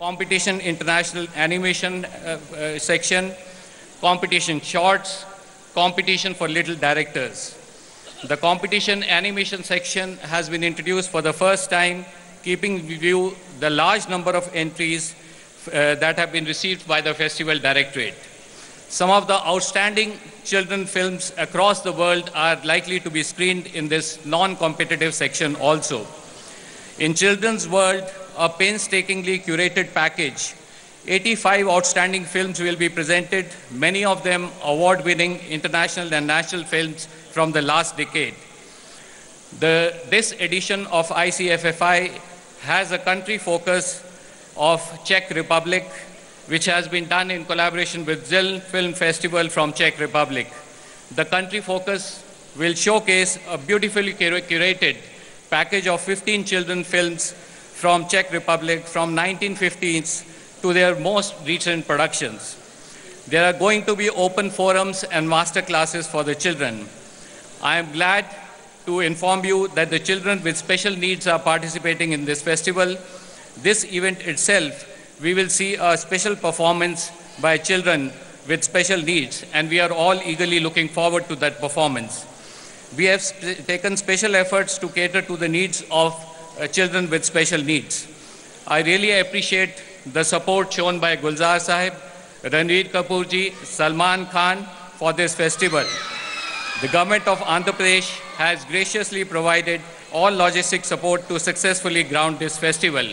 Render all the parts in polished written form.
competition international animation section, competition shorts, competition for little directors. The competition animation section has been introduced for the first time, keeping in view the large number of entries that have been received by the Festival Directorate. Some of the outstanding children films across the world are likely to be screened in this non-competitive section also. In children's world, a painstakingly curated package, 85 outstanding films will be presented, many of them award-winning international and national films from the last decade. This edition of ICFFI has a country focus of Czech Republic, which has been done in collaboration with ZIL Film Festival from Czech Republic. The country focus will showcase a beautifully curated package of 15 children films from Czech Republic from 1950s to their most recent productions. There are going to be open forums and master classes for the children. I am glad to inform you that the children with special needs are participating in this festival. This event itself, we will see a special performance by children with special needs, and we are all eagerly looking forward to that performance. We have taken special efforts to cater to the needs of children with special needs. I really appreciate the support shown by Gulzar Sahib, Ranveer Kapoor ji, Salman Khan for this festival. The government of Andhra Pradesh has graciously provided all logistic support to successfully ground this festival.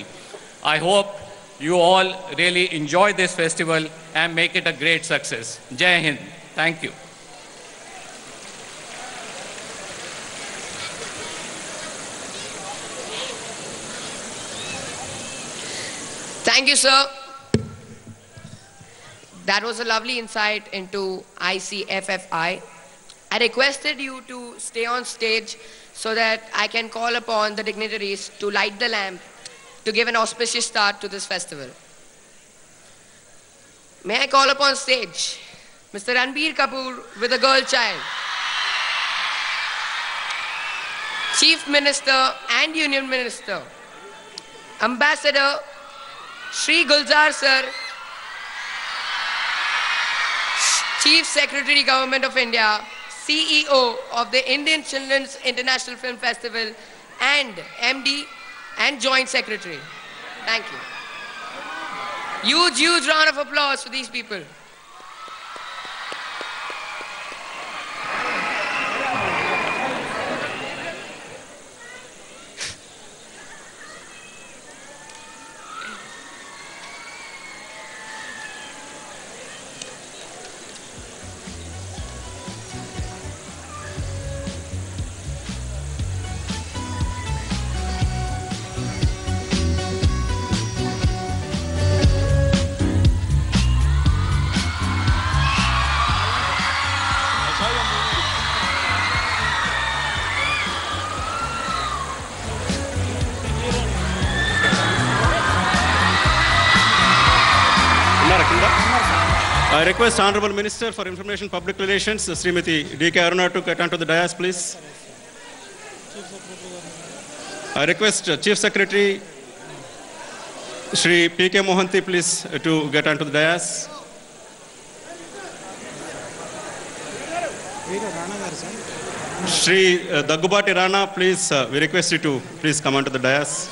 I hope you all really enjoy this festival and make it a great success. Jai Hind. Thank you. Thank you, sir. That was a lovely insight into ICFFI. I requested you to stay on stage so that I can call upon the dignitaries to light the lamp to give an auspicious start to this festival. May I call upon stage Mr. Ranbir Kapoor with a girl child, Chief Minister and Union Minister, Ambassador Shri Gulzar Sir, Chief Secretary Government of India, CEO of the Indian Children's International Film Festival, and MD and Joint Secretary. Thank you. Huge, huge round of applause for these people. I request Honorable Minister for Information Public Relations, Srimati D.K. Aruna, to get onto the dais, please. I request Chief Secretary Shri P.K. Mohanty, please, to get onto the dais. Shri Daggubati Rana, please, we request you to please come onto the dais.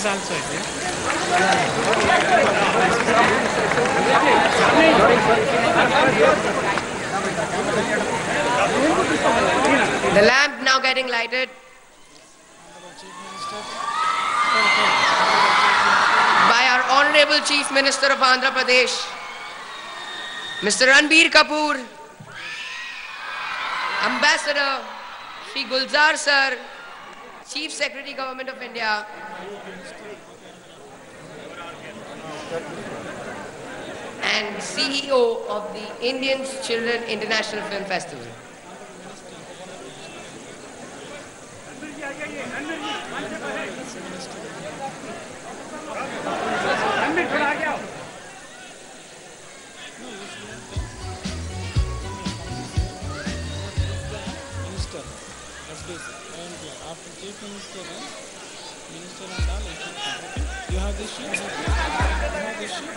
Also, the lamp now getting lighted. by our Honorable Chief Minister of Andhra Pradesh, Mr. Ranbir Kapoor, Ambassador Shri Gulzar Sir, Chief Secretary Government of India, and CEO of the Indian Children International Film Festival. After Chief Minister and all, okay? You have this sheet? You have this sheet?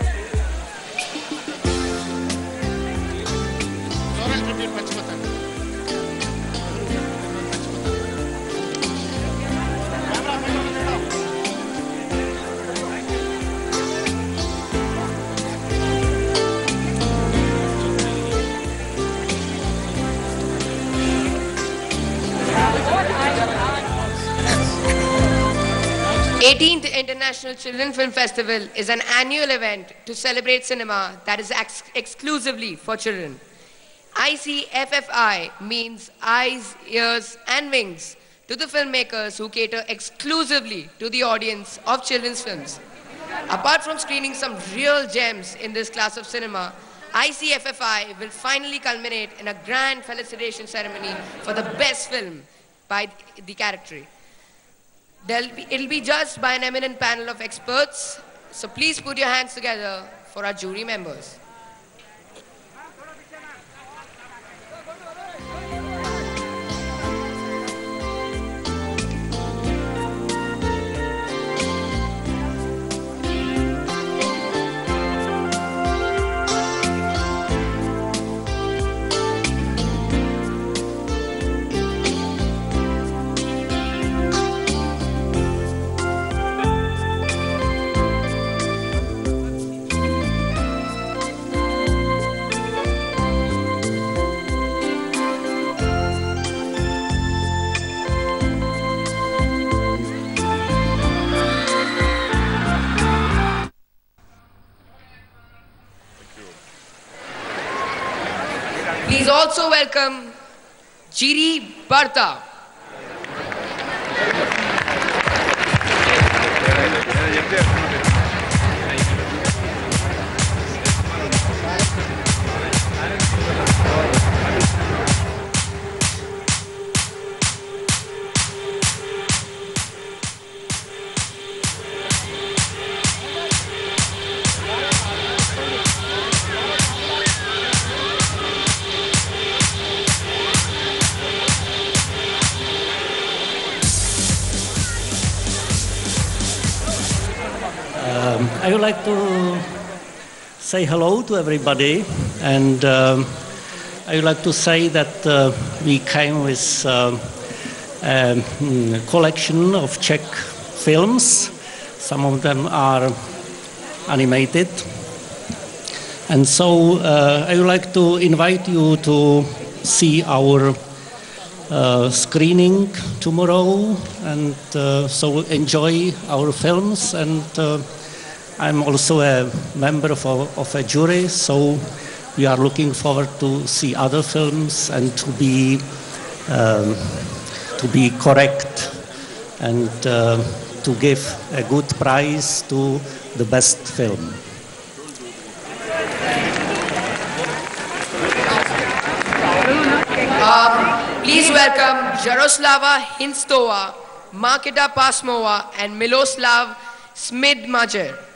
Floral tribute Pachimatan. 18th International Children Film Festival is an annual event to celebrate cinema that is exclusively for children. ICFFI means eyes, ears and wings to the filmmakers who cater exclusively to the audience of children's films. Apart from screening some real gems in this class of cinema, ICFFI will finally culminate in a grand felicitation ceremony for the best film by the category. It'll be judged by an eminent panel of experts, so please put your hands together for our jury members. Please also welcome Jiri Barta. I would like to say hello to everybody, and I would like to say that we came with a collection of Czech films. Some of them are animated. And so I would like to invite you to see our screening tomorrow, and so enjoy our films. And I'm also a member of a jury, so we are looking forward to see other films and to be correct and to give a good prize to the best film. Please welcome Jaroslava Hinstova, Marketa Pasmova, and Miloslav Smidmajer.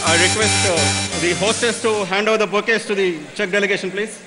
I request the hostess to hand over the bouquets to the Czech delegation, please.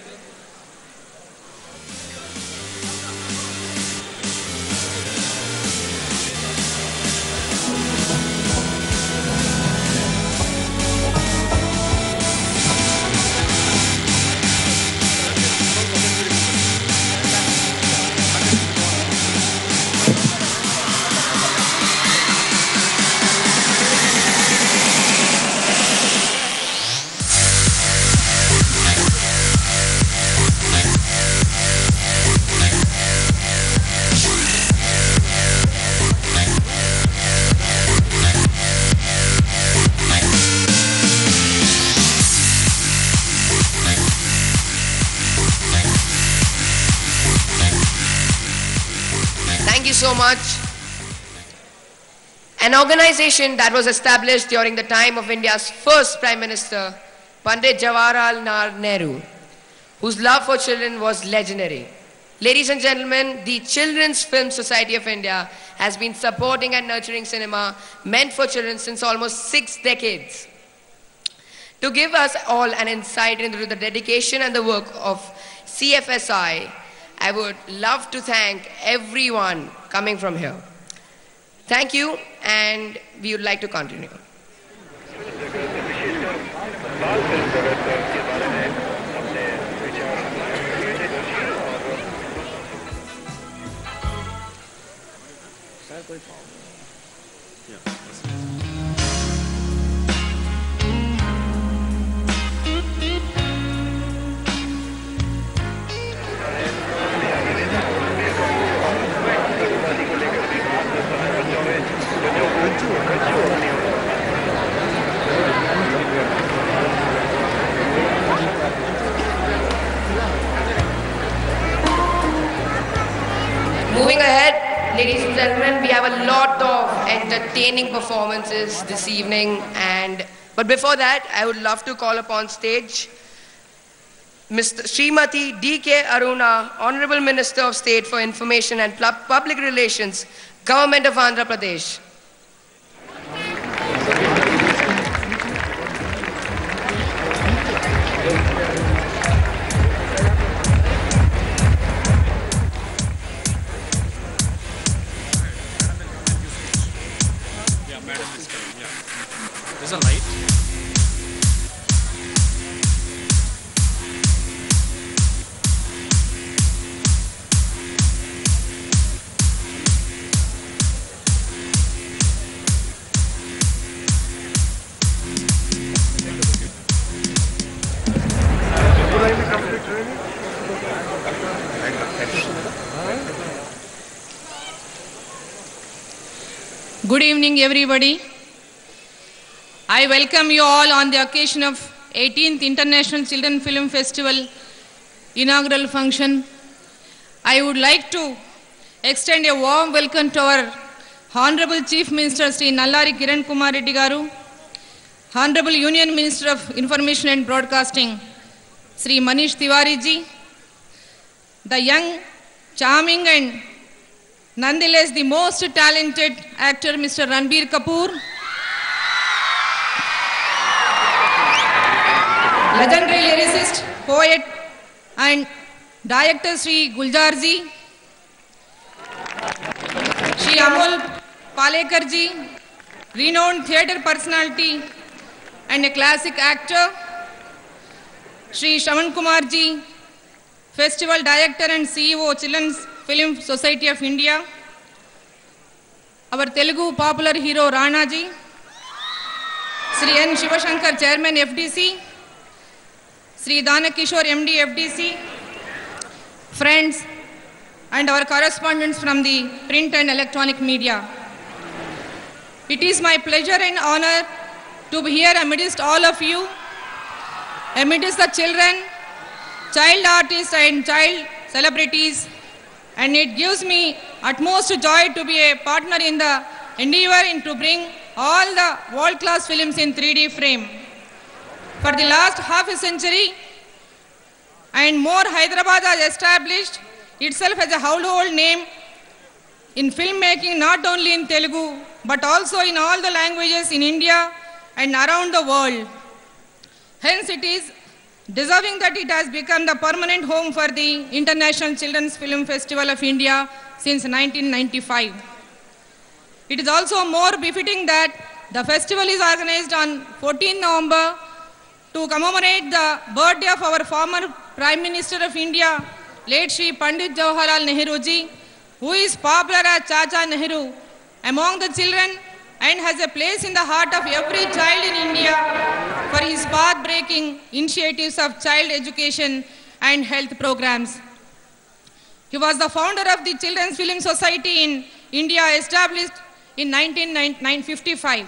you so much. An organization that was established during the time of India's first Prime Minister, Pandit Jawaharlal Nehru, whose love for children was legendary. Ladies and gentlemen, the Children's Film Society of India has been supporting and nurturing cinema meant for children since almost 6 decades. To give us all an insight into the dedication and the work of CFSI, I would love to thank everyone coming from here. Thank you, and we would like to continue. Moving ahead, ladies and gentlemen, we have a lot of entertaining performances this evening, but before that, I would love to call upon stage Mr. Srimati D.K. Aruna, Honorable Minister of State for Information and Public Relations, Government of Andhra Pradesh. There's a light. Good evening, everybody. I welcome you all on the occasion of 18th International Children Film Festival inaugural function. I would like to extend a warm welcome to our Honorable Chief Minister Sri Nallari Kiran Kumar Reddy Garu, Honorable Union Minister of Information and Broadcasting Sri Manish Tiwari ji, the young, charming and nonetheless the most talented actor Mr. Ranbir Kapoor, legendary lyricist, poet and director Sri Guljar ji, Sri Amol Palekar ji, renowned theatre personality and a classic actor, Sri Shravan Kumar ji, festival director and CEO Children's Film Society of India, our Telugu popular hero Rana ji, Sri N. Shivashankar, Chairman FDC, Sri Dana Kishore, MD FDC, friends and our correspondents from the print and electronic media. It is my pleasure and honor to be here amidst all of you, amidst the children, child artists and child celebrities, and it gives me utmost joy to be a partner in the endeavor to bring all the world-class films in 3D frame. For the last half a century and more, Hyderabad has established itself as a household name in filmmaking, not only in Telugu, but also in all the languages in India and around the world. Hence, it is deserving that it has become the permanent home for the International Children's Film Festival of India since 1995. It is also more befitting that the festival is organized on 14 November to commemorate the birthday of our former Prime Minister of India, late Shri Pandit Jawaharlal Nehru ji, who is popular as Chacha Nehru among the children and has a place in the heart of every child in India for his path-breaking initiatives of child education and health programs. He was the founder of the Children's Film Society in India, established in 1955.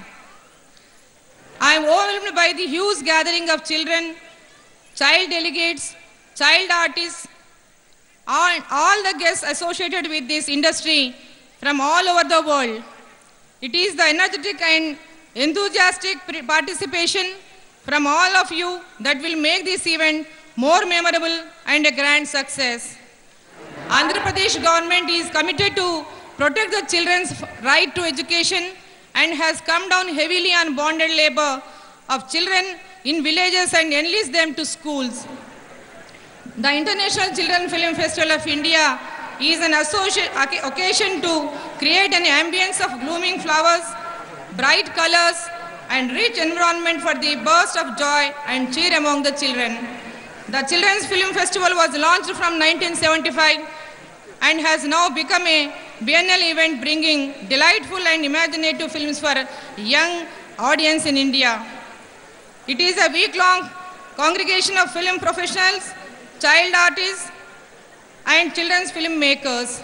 I am overwhelmed by the huge gathering of children, child delegates, child artists, and all the guests associated with this industry from all over the world. It is the energetic and enthusiastic participation from all of you that will make this event more memorable and a grand success. Andhra Pradesh government is committed to protect the children's right to education and has come down heavily on bonded labor of children in villages and enlist them to schools. The International Children Film Festival of India is an occasion to create an ambience of blooming flowers, bright colors, and rich environment for the burst of joy and cheer among the children. The Children's Film Festival was launched from 1975 and has now become a biennial event bringing delightful and imaginative films for young audience in India. It is a week-long congregation of film professionals, child artists, and children's film makers.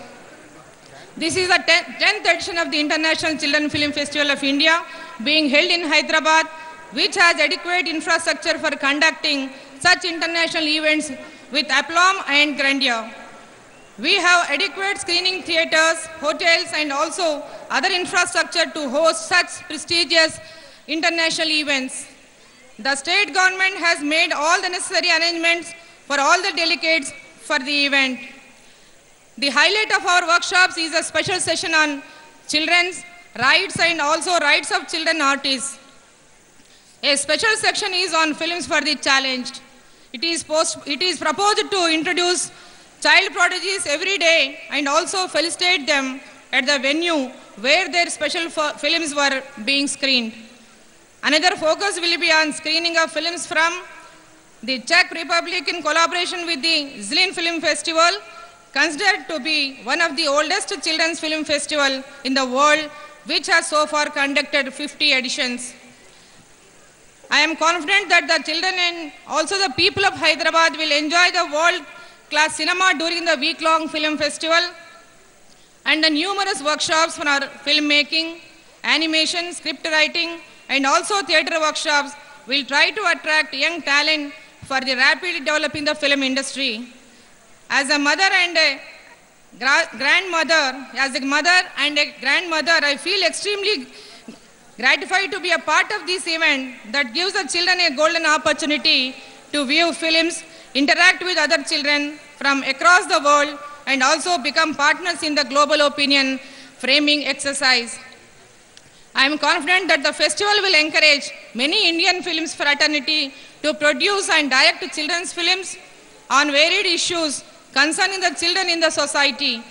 This is the 10th edition of the International Children Film Festival of India being held in Hyderabad, which has adequate infrastructure for conducting such international events with aplomb and grandeur. We have adequate screening theaters, hotels, and also other infrastructure to host such prestigious international events. The state government has made all the necessary arrangements for all the delegates for the event. The highlight of our workshops is a special session on children's rights and also rights of children artists. A special section is on films for the challenged. It is proposed to introduce child prodigies every day and also felicitate them at the venue where their special films were being screened. Another focus will be on screening of films from the Czech Republic in collaboration with the Zlin Film Festival, considered to be one of the oldest children's film festival in the world, which has so far conducted 50 editions. I am confident that the children and also the people of Hyderabad will enjoy the world-class cinema during the week-long film festival and the numerous workshops for our filmmaking, animation, script writing, and also theatre workshops will try to attract young talent for the rapidly developing the film industry. As a mother and a grandmother, I feel extremely gratified to be a part of this event that gives the children a golden opportunity to view films, interact with other children from across the world, and also become partners in the global opinion framing exercise. I am confident that the festival will encourage many Indian films fraternity to produce and direct children's films on varied issues concerning the children in the society.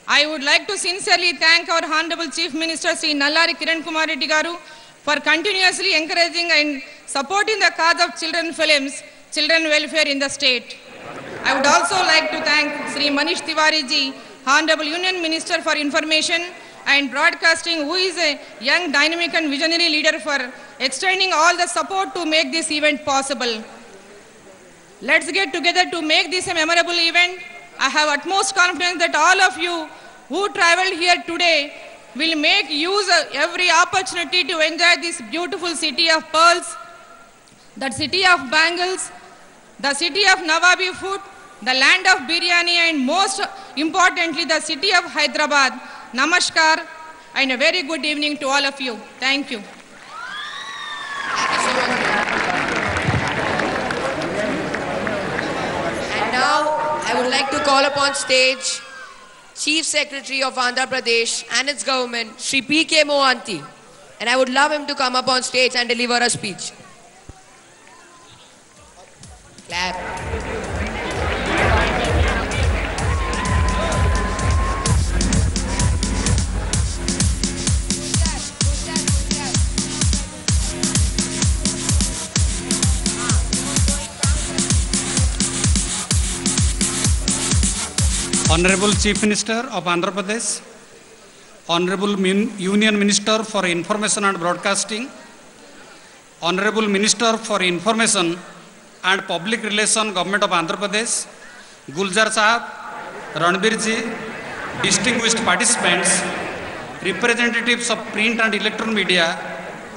I would like to sincerely thank our Honorable Chief Minister Sri Nallari Kiran Kumar Reddy Garu for continuously encouraging and supporting the cause of children films, children welfare in the state. I would also like to thank Sri Manish Tiwari ji, Honorable Union Minister for Information and Broadcasting, who is a young, dynamic and visionary leader, for extending all the support to make this event possible. Let's get together to make this a memorable event. I have utmost confidence that all of you who traveled here today will make use of every opportunity to enjoy this beautiful city of pearls, the city of bangles, the city of Nawabi food, the land of biryani, and most importantly, the city of Hyderabad. Namaskar and a very good evening to all of you. Thank you. And now I would like to call upon stage Chief Secretary of Andhra Pradesh and its government, Shri P.K. Mohanty. And I would love him to come up on stage and deliver a speech. Clap. Honorable Chief Minister of Andhra Pradesh, Honorable Union Minister for Information and Broadcasting, Honorable Minister for Information and Public Relations, Government of Andhra Pradesh, Gulzar Sahab, Ranbir ji, distinguished participants, representatives of print and electronic media,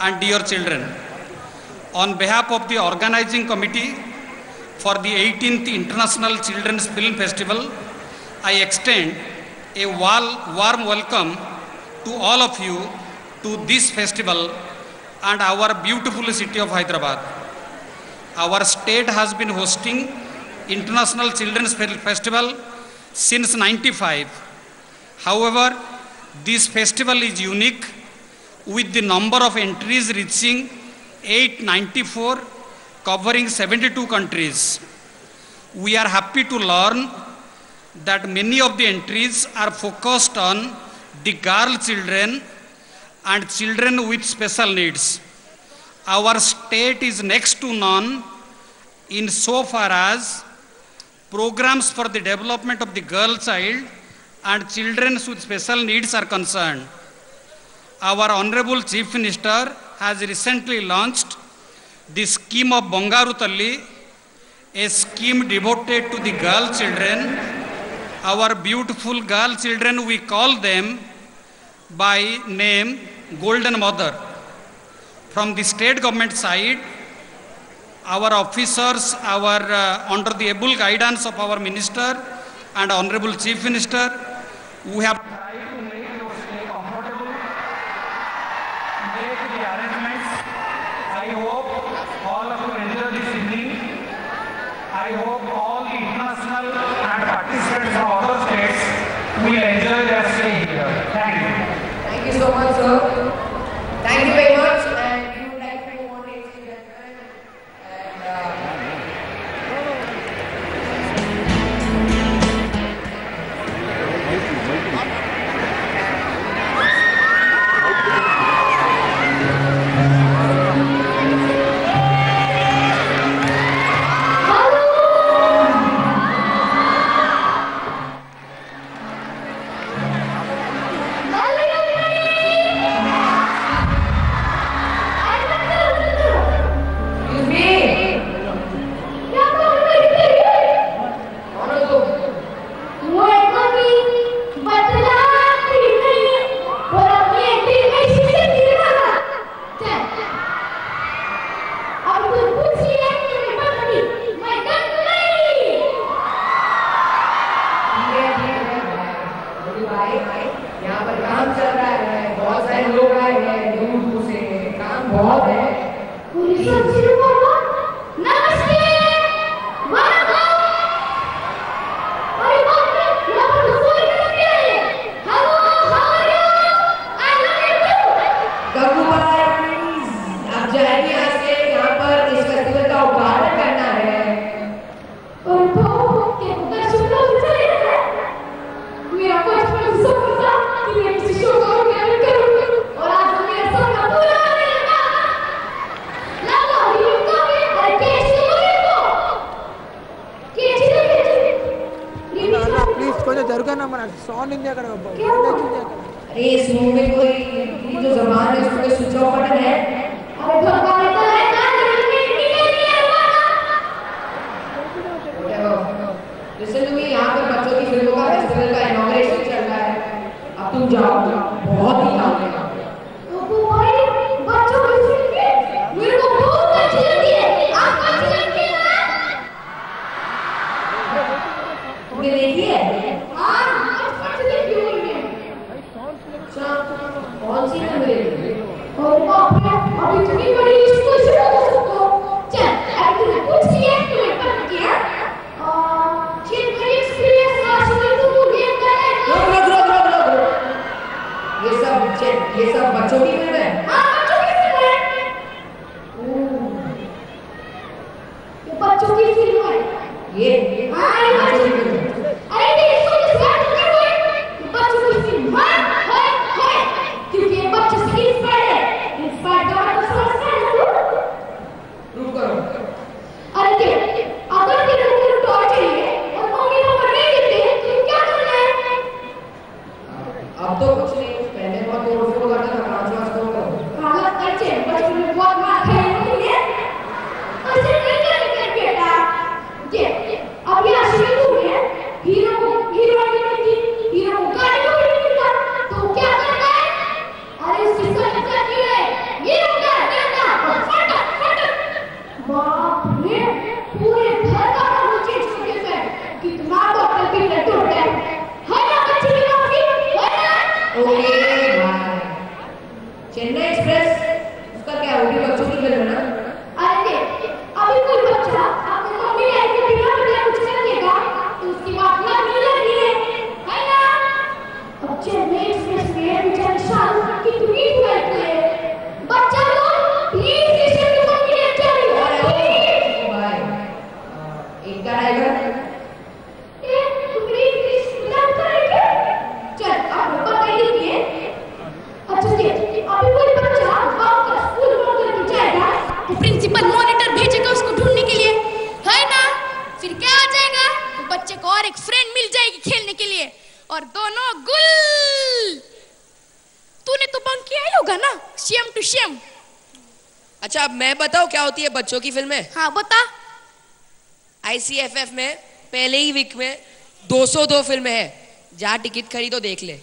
and dear children. On behalf of the organizing committee for the 18th International Children's Film Festival, I extend a warm welcome to all of you to this festival and our beautiful city of Hyderabad. Our state has been hosting International Children's Festival since '95. However, this festival is unique with the number of entries reaching 894, covering 72 countries. We are happy to learn that many of the entries are focused on the girl children and children with special needs. Our state is next to none in so far as programs for the development of the girl child and children with special needs are concerned. Our Honorable Chief Minister has recently launched the scheme of Bangaru Talli, a scheme devoted to the girl children. Our beautiful girl children, we call them by name Golden Mother. From the state government side, our officers, under the able guidance of our minister and Honorable Chief Minister, we have tried to make your stay comfortable, make the arrangements. I hope all of you enjoy this evening. I hope all the international and participants from other states will enjoy their stay here. Thank you. Thank you so much, sir. Thank you very much. And we would like to move on, ladies and gentlemen. यहाँ पर काम चल रहा है, बहुत सारे लोग आए हैं दूर दूर से, काम बहुत है। आप जाइए यहाँ से, यहाँ पर इस फेस्टिवल का उद्घाटन करना है। अरे इस रूम में कोई जो जबान है उसमें स्विच ऑफ बटन है। लिसन टू मी, यहाँ पर बच्चों की फिल्मों का फेस्टिवल का इनॉग्रेशन चल रहा है। अब तुम जाओ, बहुत ही काम है। तुमने देखी है? कौन सी फिल्म देखी? और बाप रे, अब इतनी बड़ी लिस्ट को शुरू कर सकते हो? चल, अगर कुछ किया तो एक बार किया। चीन का एक्सपीरियंस आजकल तो मुझे आता है। रुक। ये सब बच्चों की फिल्म है। हाँ, बच्चों की फिल्म है। ये बच्चों की फिल्म है। ये हाँ, ये बच्चों की फिल्म है। अरे नहीं, इसको तो बात नहीं हुई। बच्चों की फिल्म है। क्योंकि ये बच्चे से इंस्पायर्ड है। इंस्पायर्ड तो समझता है ना? मिल जाएगी खेलने के लिए। और दोनों गुल। तूने तो बंक किया ही होगा ना, शेम टू शेम। अच्छा अब मैं बताऊं क्या होती है बच्चों की फिल्में? हाँ बता। ICFF में पहले ही वीक में 202 फिल्में हैं, जा टिकट खरीदो देख ले।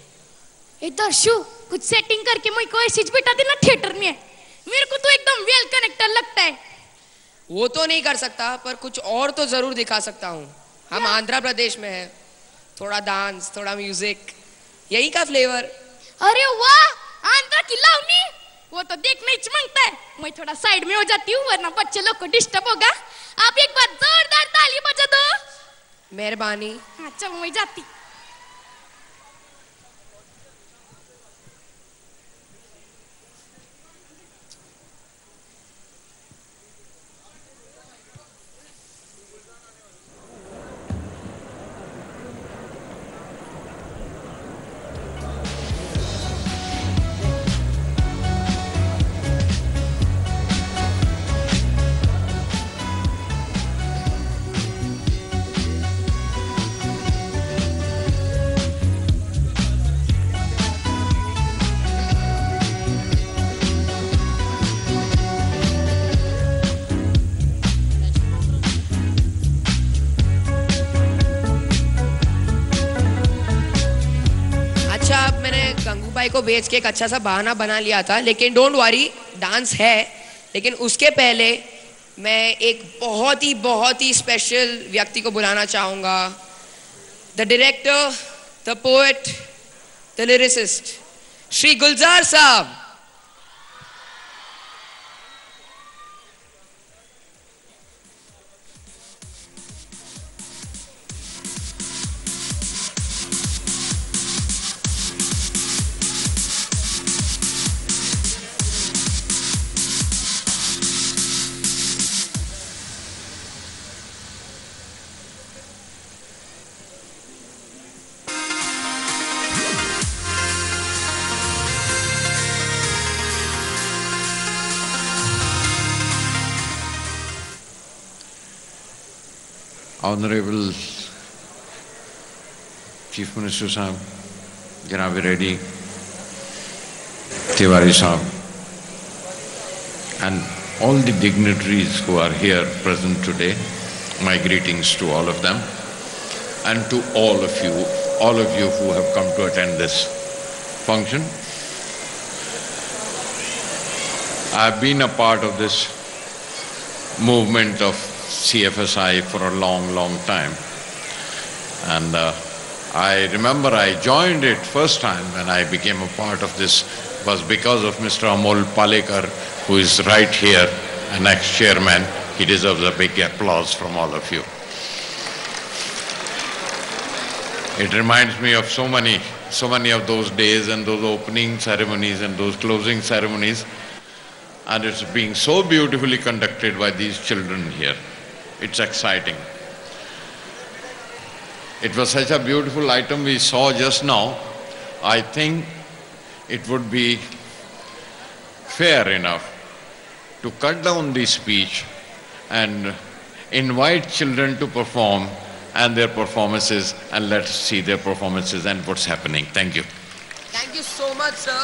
इधर शू कुछ सेटिंग करके मुझे कोई चीज बिठा देना थिएटर में, मेरे को तो एकदम वेल कनेक्टेड लगता है। वो तो नहीं कर सकता पर कुछ और तो जरूर दिखा सकता हूँ। हम आंध्र प्रदेश में हैं, थोड़ा डांस थोड़ा म्यूजिक, यही का फ्लेवर। अरे वाह, आंध्र की लावनी, वो तो देखना ही चमकता है। मैं थोड़ा साइड में हो जाती हूँ वरना बच्चे लोग को डिस्टर्ब होगा। आप एक बार जोरदार ताली बजा दो। मेहरबानी। अच्छा मैं जाती। भाई को बेच के एक अच्छा सा बहाना बना लिया था, लेकिन डोंट वरी डांस है। लेकिन उसके पहले मैं एक बहुत ही स्पेशल व्यक्ति को बुलाना चाहूंगा। The director, the poet, the lyricist, Shri Gulzar sahab. Honorable Chief Minister Sahab, Janabi Reddy, Tiwari Sahab, and all the dignitaries who are here present today, my greetings to all of them, and to all of you who have come to attend this function. I have been a part of this movement of CFSI for a long time, and I remember I joined it first time when I became a part of this was because of Mr. Amol Palekar, who is right here, an ex-chairman. He deserves a big applause from all of you. It reminds me of so many of those days and those opening ceremonies and those closing ceremonies, and it's being so beautifully conducted by these children here. It's exciting. It was such a beautiful item we saw just now. I think it would be fair enough to cut down the speech and invite children to perform and their performances, and let's see their performances and what's happening. Thank you. Thank you so much, sir.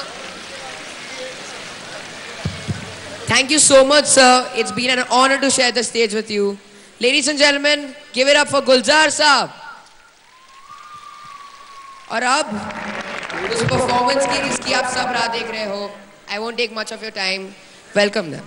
Thank you so much, sir. It's been an honor to share the stage with you. Ladies and gentlemen, give it up for Gulzar Saab. और अब उस performance की जिसकी आप सब राह देख रहे हो, I won't take much of your time. Welcome them.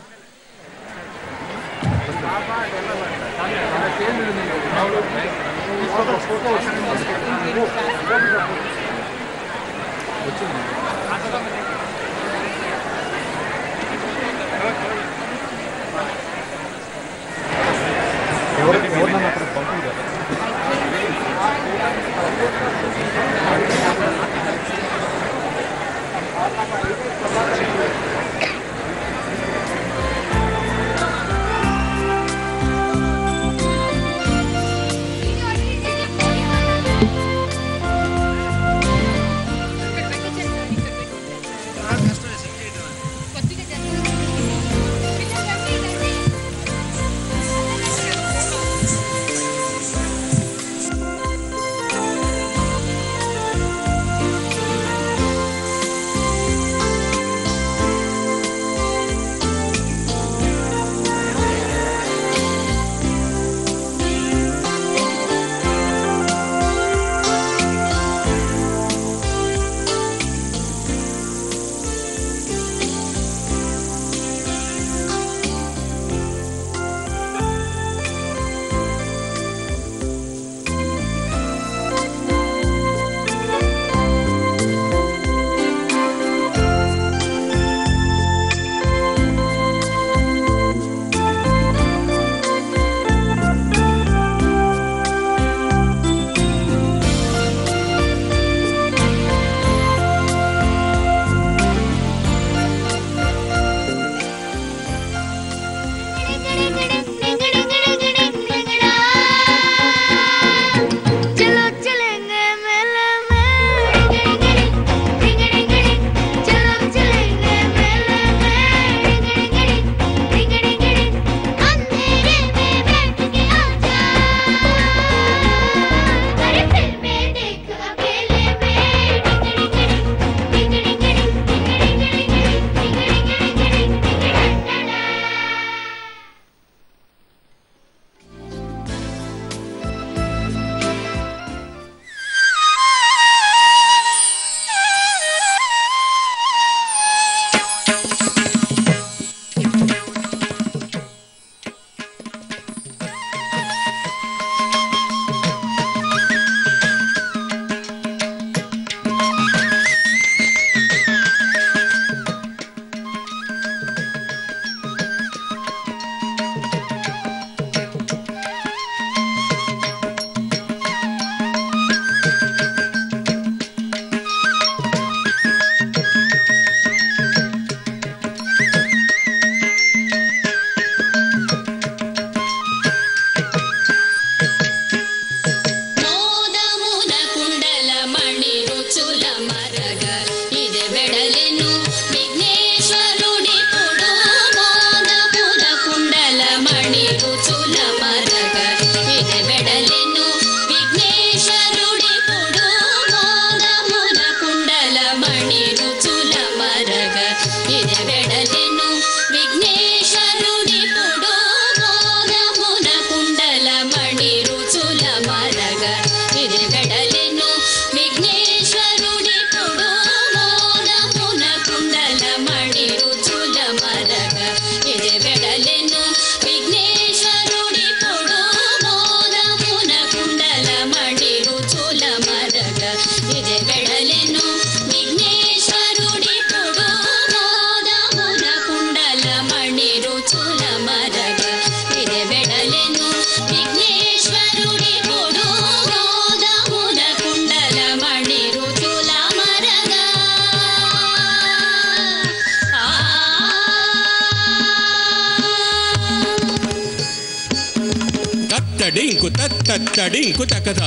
తట్టడింకు తట్టడింకు తకత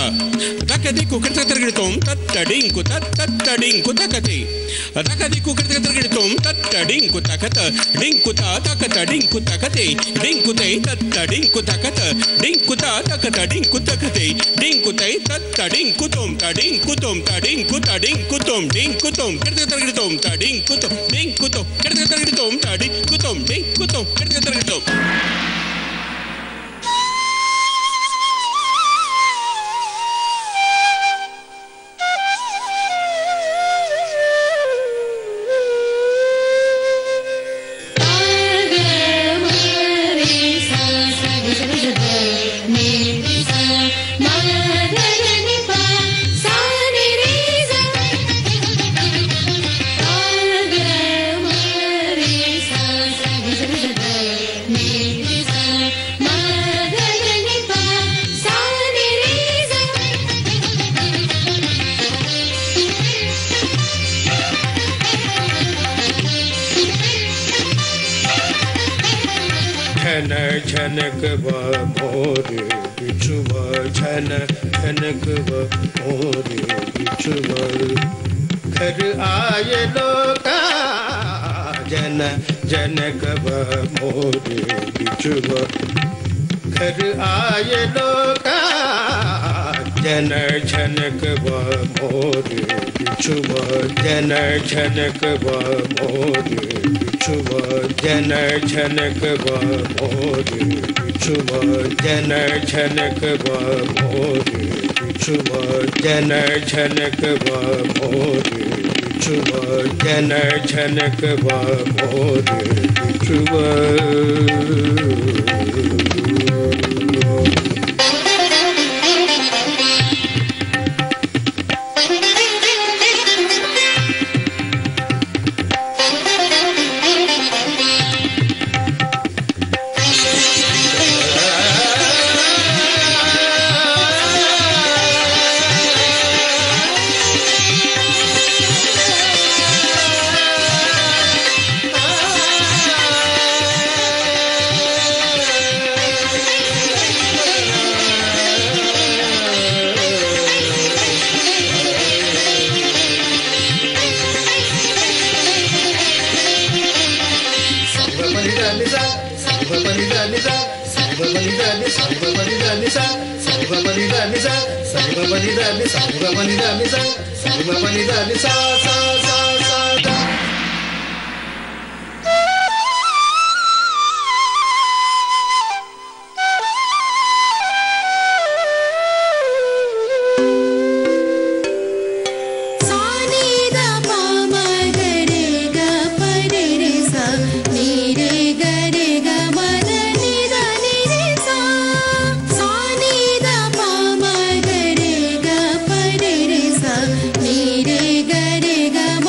తకదికు కృత తిరగడం తట్టడింకు తట్టడింకు తకతి తకదికు కృత తిరగడం తట్టడింకు తకత డింకు తకత డింకు తకతే డింకుతై తట్టడింకు తకత డింకు తకత డింకు తకతే డింకుతై తట్టడింకు తోం తడింకు తోం తడింకు తడింకు తోం డింకు తోం కృత తిరగడం తడింకు తోం డింకు తోం కృత తిరగడం తడింకు తోం డింకు తోం కృత తిరగడం झनक मोर बिछुआ झनक मोर बिछुआ घर आए लोका जनक मोर बिछुआ घर आए लोका झनक मोर बिछुआ झनक मोर बिछुआ झनक मोर बिछुआ झनक मोर बिछुआ झनक मोर बिछुआ झनक मोर बिछुआ Ni re ga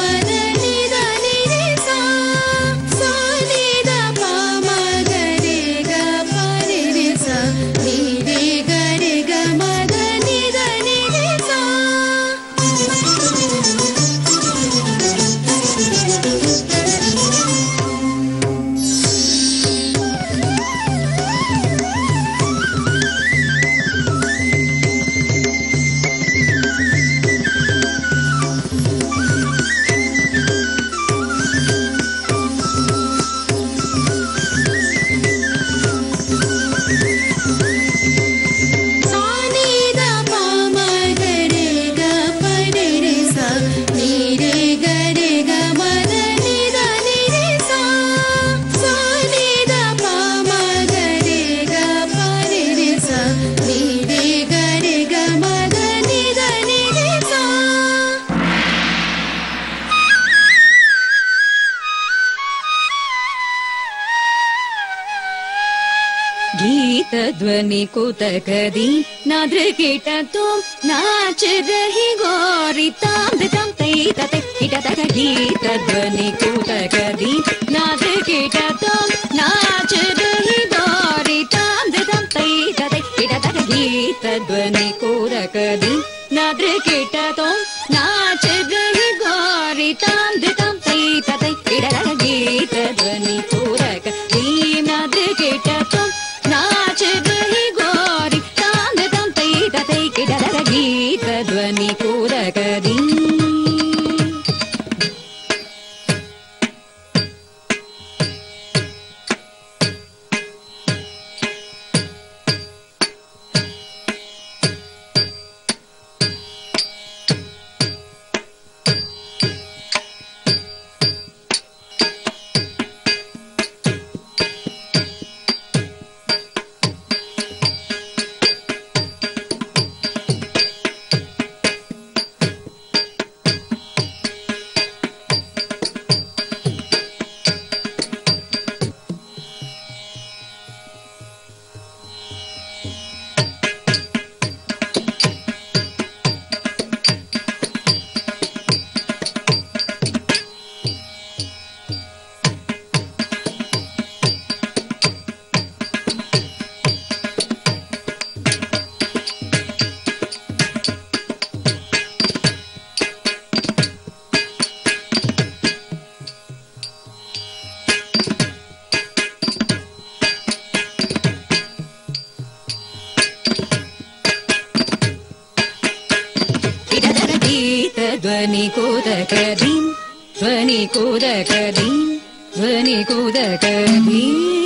ध्वनि कुतकदी नादृकीट तुम नाच रही गौरी ताम दम तई तते कीट तक गीत ध्वनि कुतकदी नादृकीट तुम नाच रही गौरी ताम दम तई तते कीट तक गीत ध्वनि कुतकदी नादृकीट तुम नाच रही गौरी ताम दम तई तते कीट तक गीत ध्वनि कुतकदी नादृकीट तुम नाच रही गौरी ताम दम तई तते कीट तक गीत ध्वनि कुतकदी ध्वनि कुतकदीं ध्वनि कुतकदीं ध्वनि कुतकदीं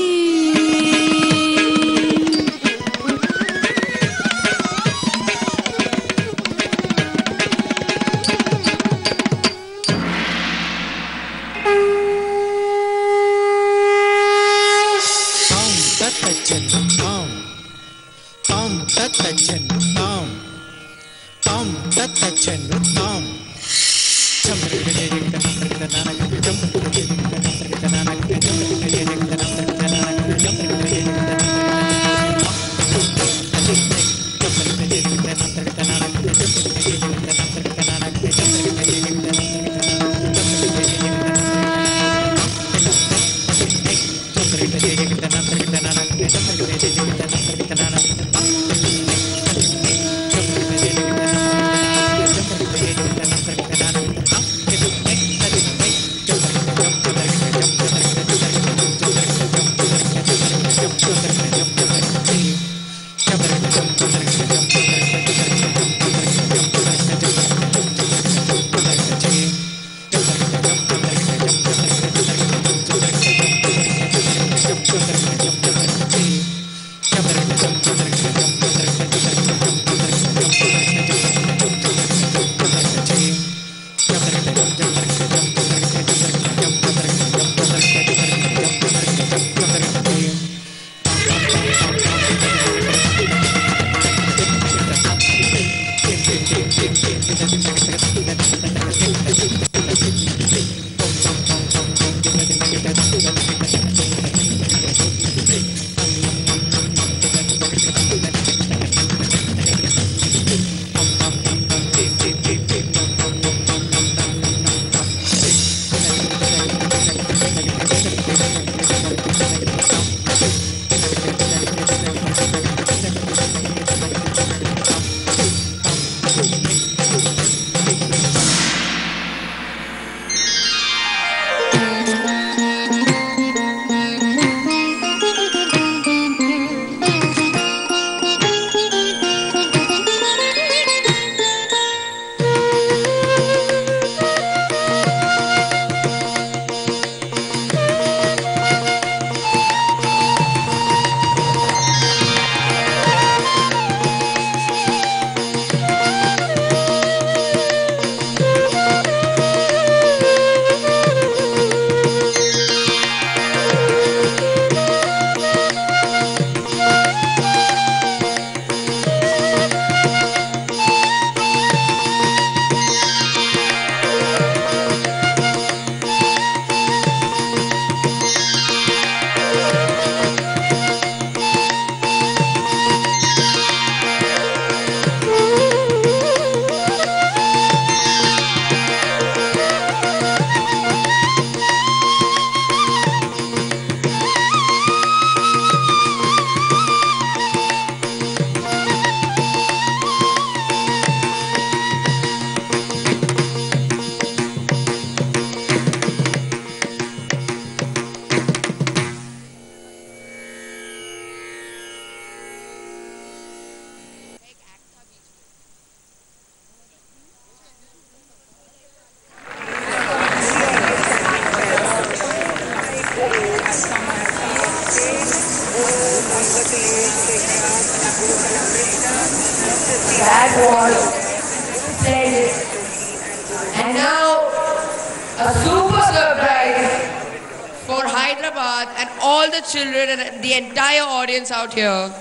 Hyderabad and all the children and the entire audience out here.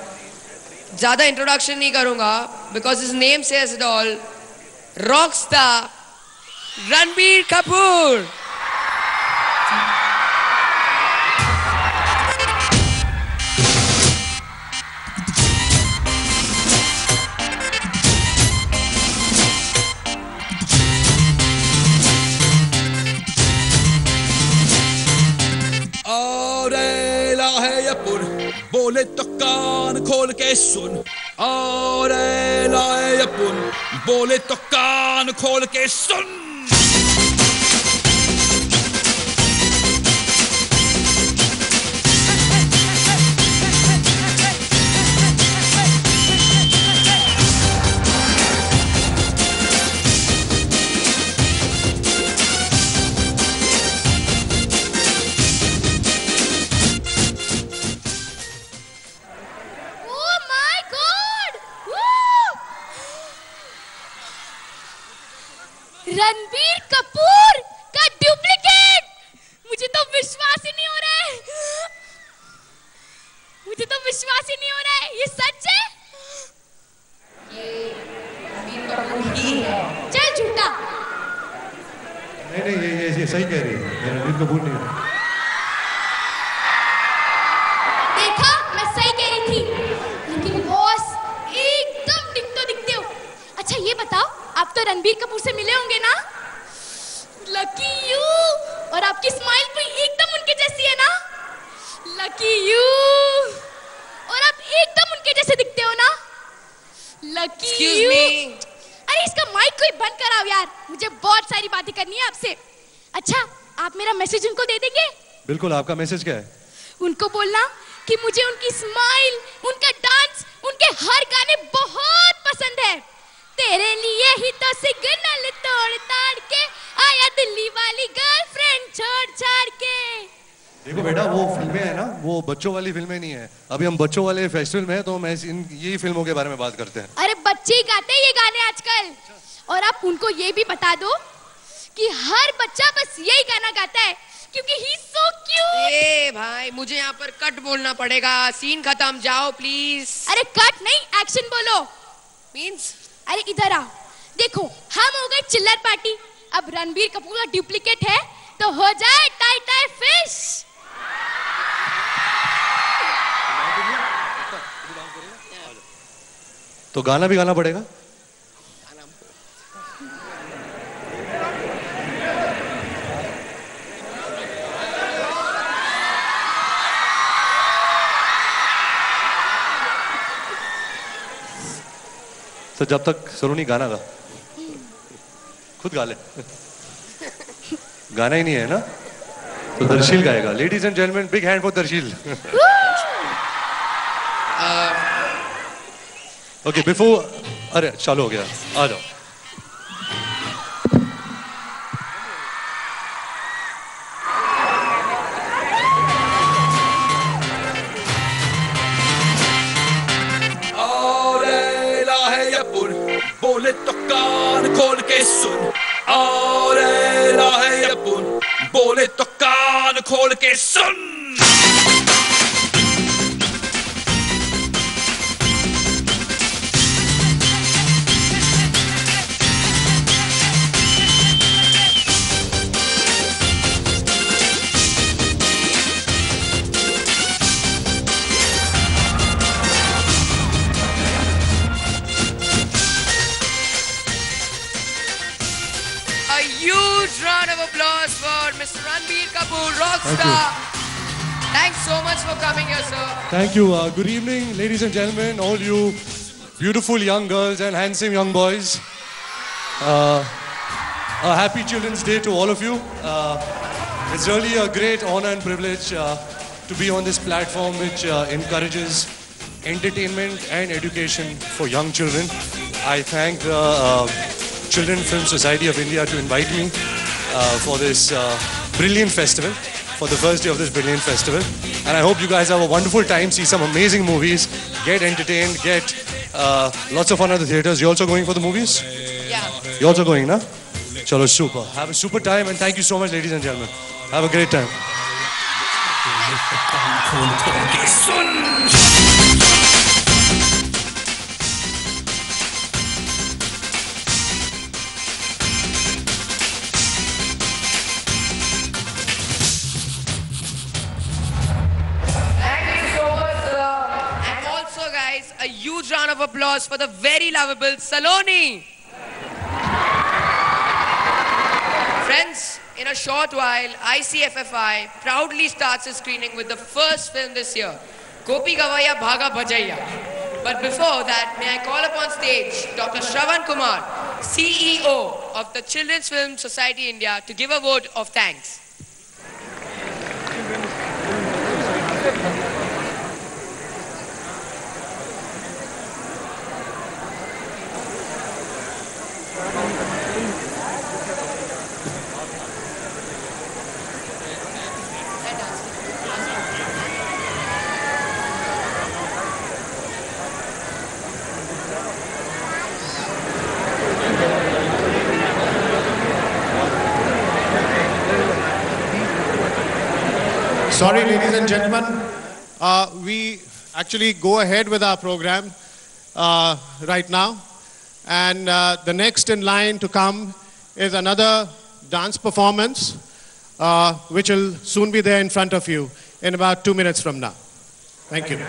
ज़्यादा introduction नहीं करूँगा because his name says it all. Rockstar Ranbir Kapoor. बोले तो कान खोल के सुन और लाए अपन बोले तो कान खोल के सुन रणबीर कपूर का डुप्लीकेट। मुझे तो विश्वास ही नहीं हो रहा है, मुझे तो विश्वास ही नहीं हो रहा है। ये सच है? ये रणबीर कपूर ही है। चल झूठा। नहीं ये सही कह रही है, रणबीर कपूर नहीं है। देखा, मैं सही कह रही थी, लेकिन बॉस एकदम डिक्टो दिखते हो। अच्छा ये बताओ, आप तो रणबीर कपूर से मिले होंगे ना? Lucky you. और आपकी स्माइल भी एकदम उनके जैसी है ना? Lucky you. और आप एकदम उनके जैसे दिखते हो ना? Lucky you. अरे इसका माइक कोई बंद कराओ यार, मुझे बहुत सारी बातें करनी है आपसे। अच्छा आप मेरा मैसेज उनको दे देंगे? बिल्कुल। आपका मैसेज क्या है? उनको बोलना कि मुझे उनकी स्माइल, उनका डांस, उनके हर गाने बहुत पसंद है। तेरे लिए ही तो सिग्नल तोड़ ताड़ के आया दिल्ली वाली गर्लफ्रेंड छोड़ छाड़ के। देखो बेटा, वो फिल्में है ना, वो बच्चों वाली फिल्में नहीं है। अभी हम बच्चों वाले फेस्टिवल में हैं, तो हम यही फिल्मों के बारे में बात करते हैं। अरे बच्चे ही गाते हैं ये गाने आजकल। और आप उनको ये भी बता दो कि हर बच्चा बस यही गाना गाता है क्योंकि ही इज सो क्यूट। ए भाई, मुझे यहाँ पर कट बोलना पड़ेगा। सीन खत्म, जाओ प्लीज। अरे कट नहीं, एक्शन बोलो। मींस? अरे इधर आओ। देखो हम हो गए चिल्लर पार्टी, अब रणबीर कपूर का डुप्लीकेट है तो हो जाए टाई टाई फिश। तो गाना भी गाना पड़ेगा। तो जब तक सलोनी गाना गा, खुद गा ले। गाना ही नहीं है ना, तो दर्शील गाएगा। Ladies and gentleman, big hand for Darshil. Okay, before, अरे चालू हो गया, आ जाओ। बोले तो कान खोल के सुन और लाहे अपन बोले तो कान खोल के सुन। Mr. Ranbir Kapoor, rockstar. Thanks so much for coming here, sir. Thank you. Good evening, ladies and gentlemen, all you beautiful young girls and handsome young boys. A happy Children's Day to all of you. It's really a great honor and privilege to be on this platform which encourages entertainment and education for young children. I thank the Children Film Society of India to invite me for this brilliant festival, for the first day of this brilliant festival. And I hope you guys have a wonderful time, see some amazing movies, get entertained, get lots of fun at the theaters. You also going for the movies? Yeah. You also going, na? Chalo, super. Have a super time and thank you so much, ladies and gentlemen. Have a great time. A huge round of applause for the very lovable Saloni. Friends, in a short while, ICFFI proudly starts its screening with the first film this year, Gopi Gavaya Bhaga Bhajaiya. But before that, may I call upon stage Dr. Shravan Kumar, CEO of the Children's Film Society India, to give a vote of thanks. Sorry, ladies and gentlemen, we actually go ahead with our program right now. And the next in line to come is another dance performance, which will soon be there in front of you in about 2 minutes from now. Thank you.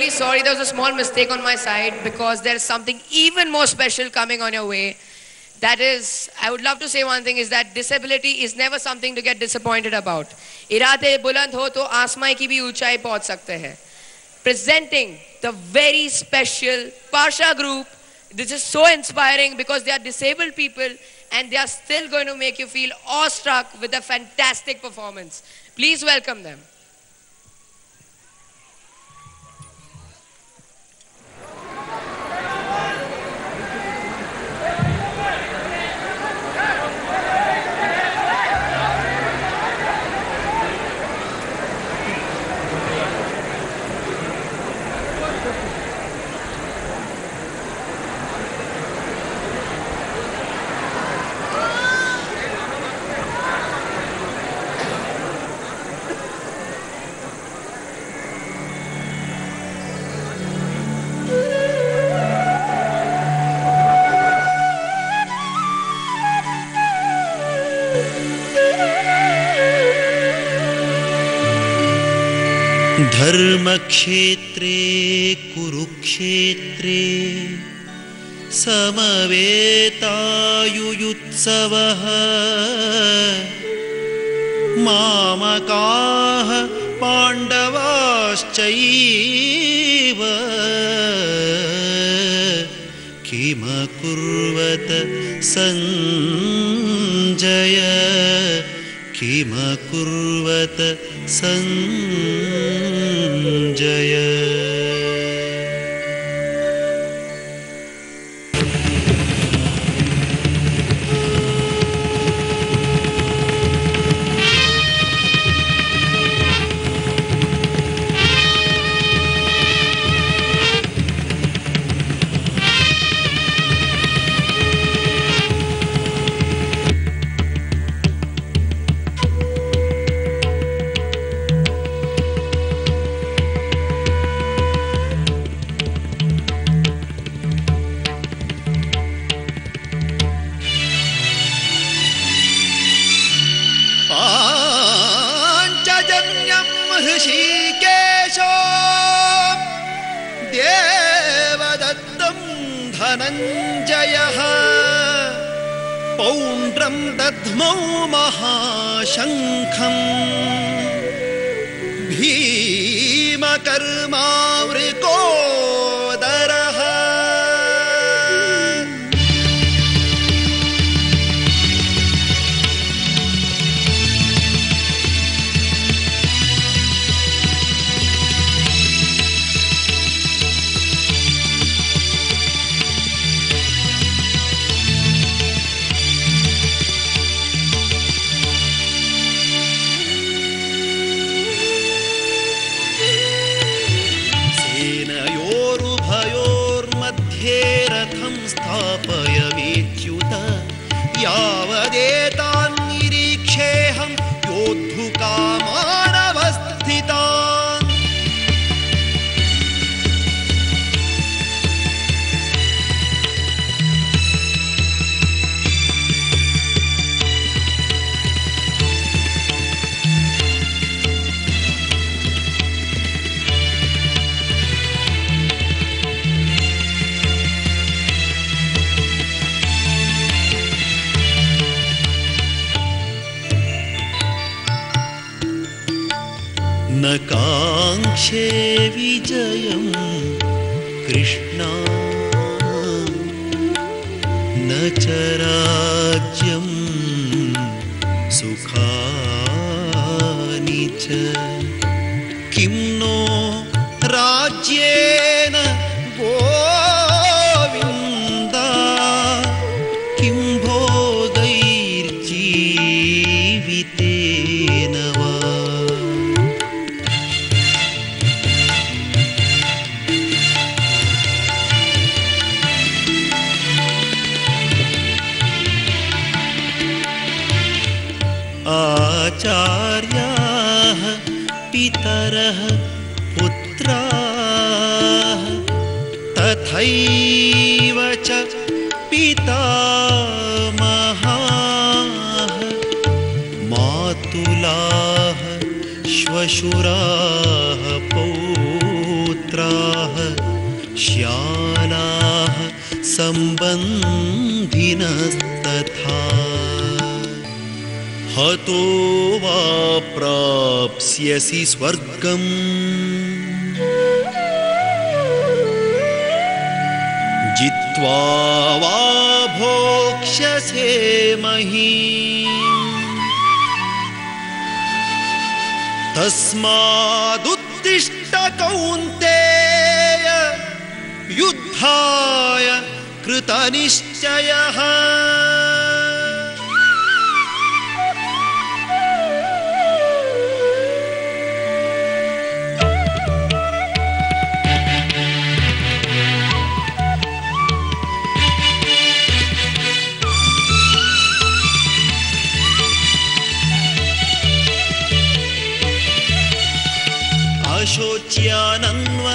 Sorry, there was a small mistake on my side because there is something even more special coming on your way. That is, I would love to say one thing is that disability is never something to get disappointed about. इरादे बुलंद हो तो आसमां की भी ऊंचाई पहुंच सकते हैं. presenting the very special Pasha group. This is so inspiring because they are disabled people and they are still going to make you feel awestruck with a fantastic performance. Please welcome them. धर्मक्षेत्रे कुरुक्षेत्रे समवेतायुयुत्सवः मामकाः पाण्डवाश्चैव किमकुर्वत सञ्जय किमकुर्वत सञ्जय। ऋषिकेशो देवदत्तं धनञ्जयः पौण्ड्रं दध्मौ महाशङ्खम् भीमकर्मावृकोदरः रथं स्थापयामीच्युत यावदेतान् निरीक्षेऽहं योद्धुकामानवस्थितान्। न काङ्क्षे विजयं कृष्णा न च राज्यं सुखानि च किं no राज्येन Govind किं भोगैर्जीवितेन वा। आचार्याः पितरः पुत्राः तथैव च पितामहाः मातुलाः श्वशुराः पौत्राः श्यालाः सम्बन्धिनस्तथा हतो वा प्राप्स्यसि स्वर्गम् कृत्वा वा भोक्ष्यसे महीम् तस्मादुत्तिष्ठ कौन्तेय युद्धाय कृतनिश्चयः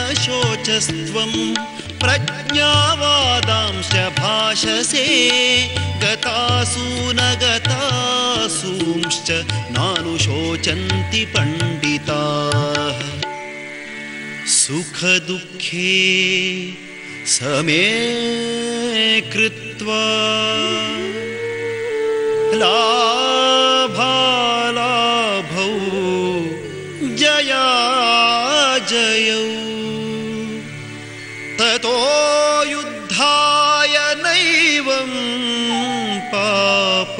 अशोच्यानन्वशोचस्त्वं प्रज्ञावादांश्च भाषसे गतासु न गतासूंश्च नानुशोचन्ति पण्डिताः सुखदुःखे समे कृत्वा लाभालाभौ जयाजयौ ततो युद्धाय नैवं पापमवाप्स्यसि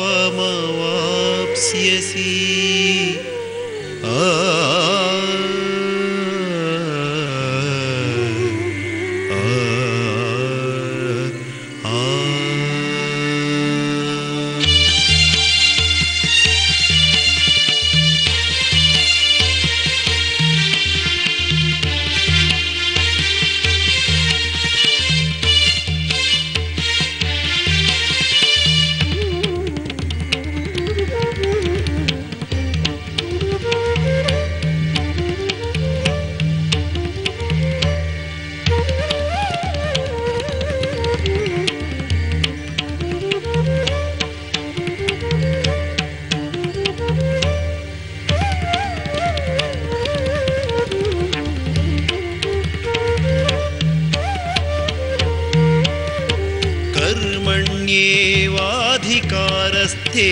कर्मण्येवाधिकारस्थे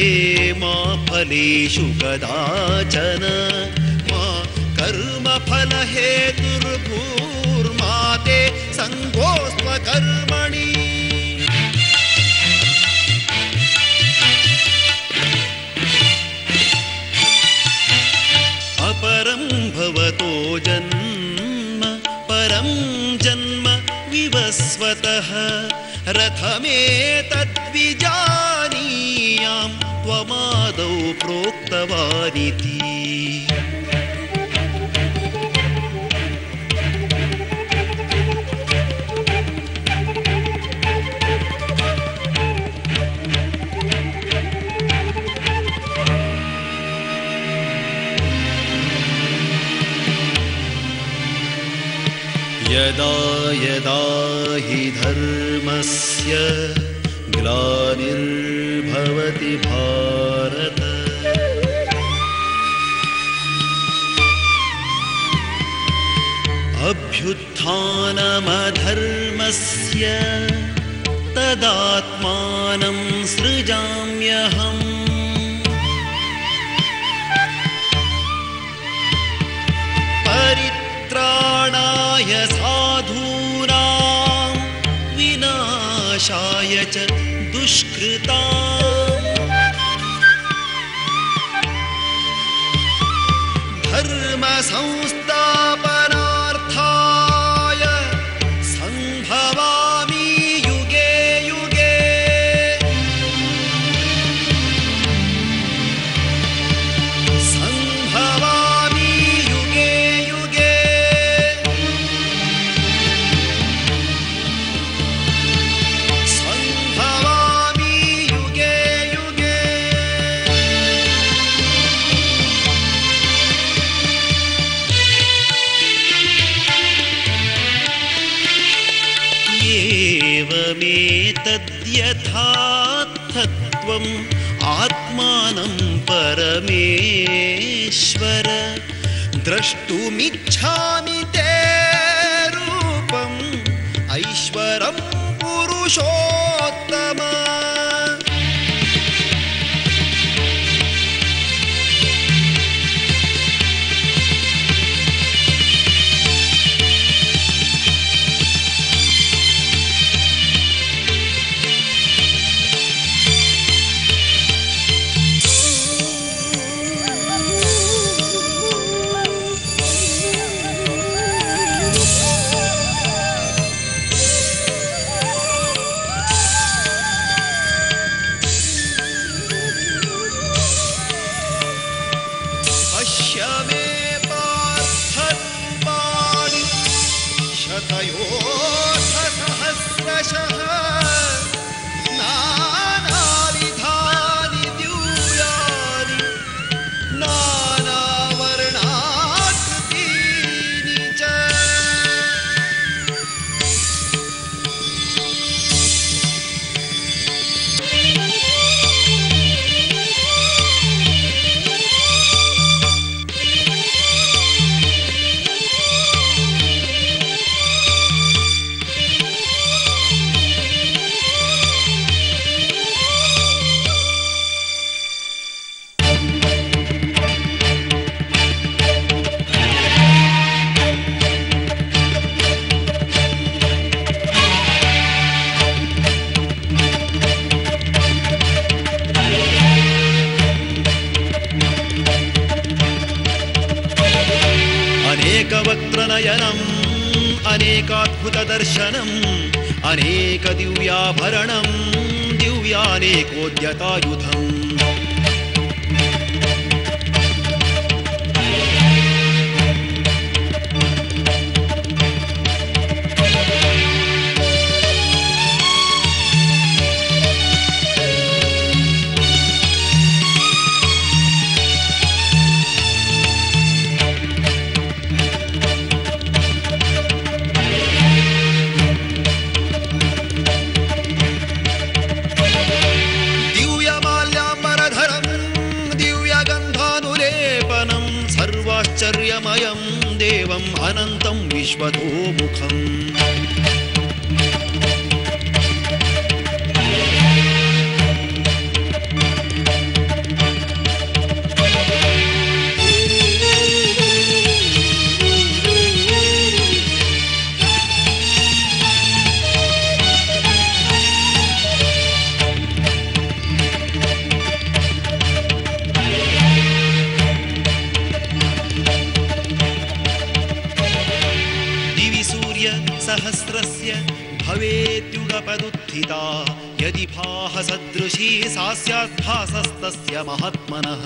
मा फलेषु कदाचन मा कर्मफलहेतुर्भूर्मा ते सङ्गोऽस्त्वकर्मणि अपरं भवतो जन्म परं जन्म विवस्वतः रथमेतद्विजानीयां त्वमादौ प्रोक्तवानिति यदा यदा हि धर्मस्य ग्लानिर्भवति भारत अभ्युत्थानमधर्मस्य तदात्मानं सृजाम्यहम् परित्राणाय साधूनां विनाशाय च दुष्कृताम् धर्म संस्थापनार्थाय संभवामि युगे युगे संभवामि युगे युगे संभवामि युगे युगे एवमेतद्यथार्थत्वम् आत्मानं परमेश्वर द्रष्टुमिच्छामि ते रूपम् ऐश्वरं पुरुषोत्तम अनेकवक्त्रनयनम् अनेकाद्भुतदर्शनम् अनेकदिव्याभरणम् दिव्यानेकोद्यतायुधम् सर्वाश्चर्यमयं देवम् अनन्तं विश्वतोमुखम् सहस्रस्य भवेद्युगपदुत्थिता यदि भाससदृशी सा स्यात् भासस्तस्य महात्मनः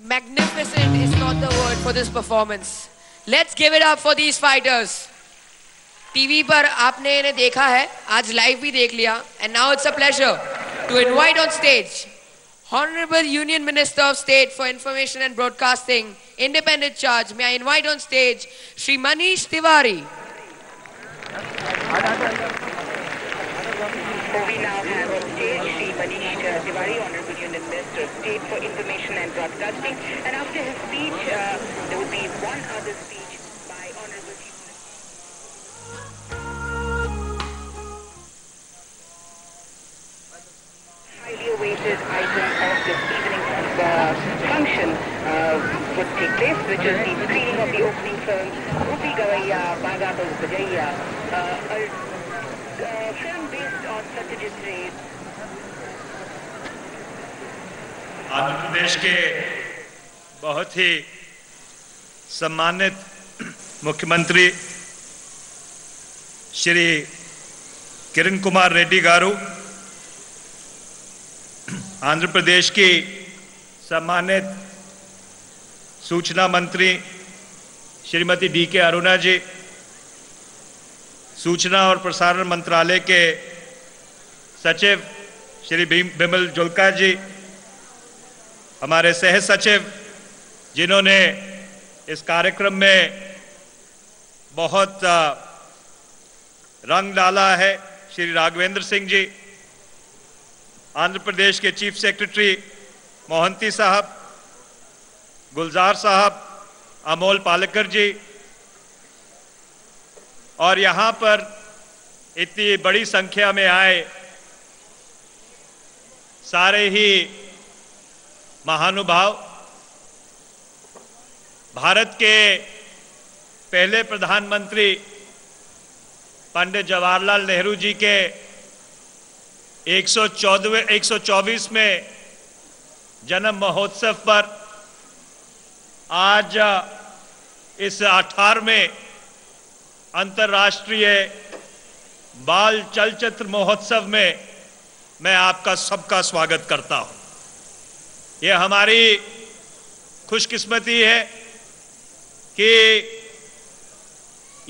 Magnificent is not the word for this performance. Let's give it up for these fighters. TV पर आपने इन्हें देखा है, आज live भी देख लिया, and now it's a pleasure to invite on stage Honorable Union Minister of State for Information and Broadcasting, Independent Charge. May I invite on stage Shri Manish Tiwari. We now have on stage Shri Manish Tiwari, Honorable Union Minister of State for Information and Broadcasting. And after his speech, there will be one other speech by Honorable highly awaited item of this evening's function would take place, which is the screening of the opening film Rupi Gavaiya Bagato Bajaiya, a film based on Satyajit Ray. Andhra Pradesh के बहुत ही सम्मानित मुख्यमंत्री श्री किरण कुमार रेड्डी गारू, आंध्र प्रदेश की सम्मानित सूचना मंत्री Shrimati DK. Aruna जी, सूचना और प्रसारण मंत्रालय के सचिव श्री बिमल जुल्का जी, हमारे सह सचिव जिन्होंने इस कार्यक्रम में बहुत रंग डाला है, श्री राघवेंद्र सिंह जी, आंध्र प्रदेश के चीफ सेक्रेटरी मोहंती साहब, गुलजार साहब, अमोल पालेकर जी, और यहाँ पर इतनी बड़ी संख्या में आए सारे ही महानुभाव, भारत के पहले प्रधानमंत्री पंडित जवाहरलाल नेहरू जी के 124 में जन्म महोत्सव पर आज इस 18वें अंतर्राष्ट्रीय बाल चलचित्र महोत्सव में मैं आपका सबका स्वागत करता हूं। यह हमारी खुशकिस्मती है कि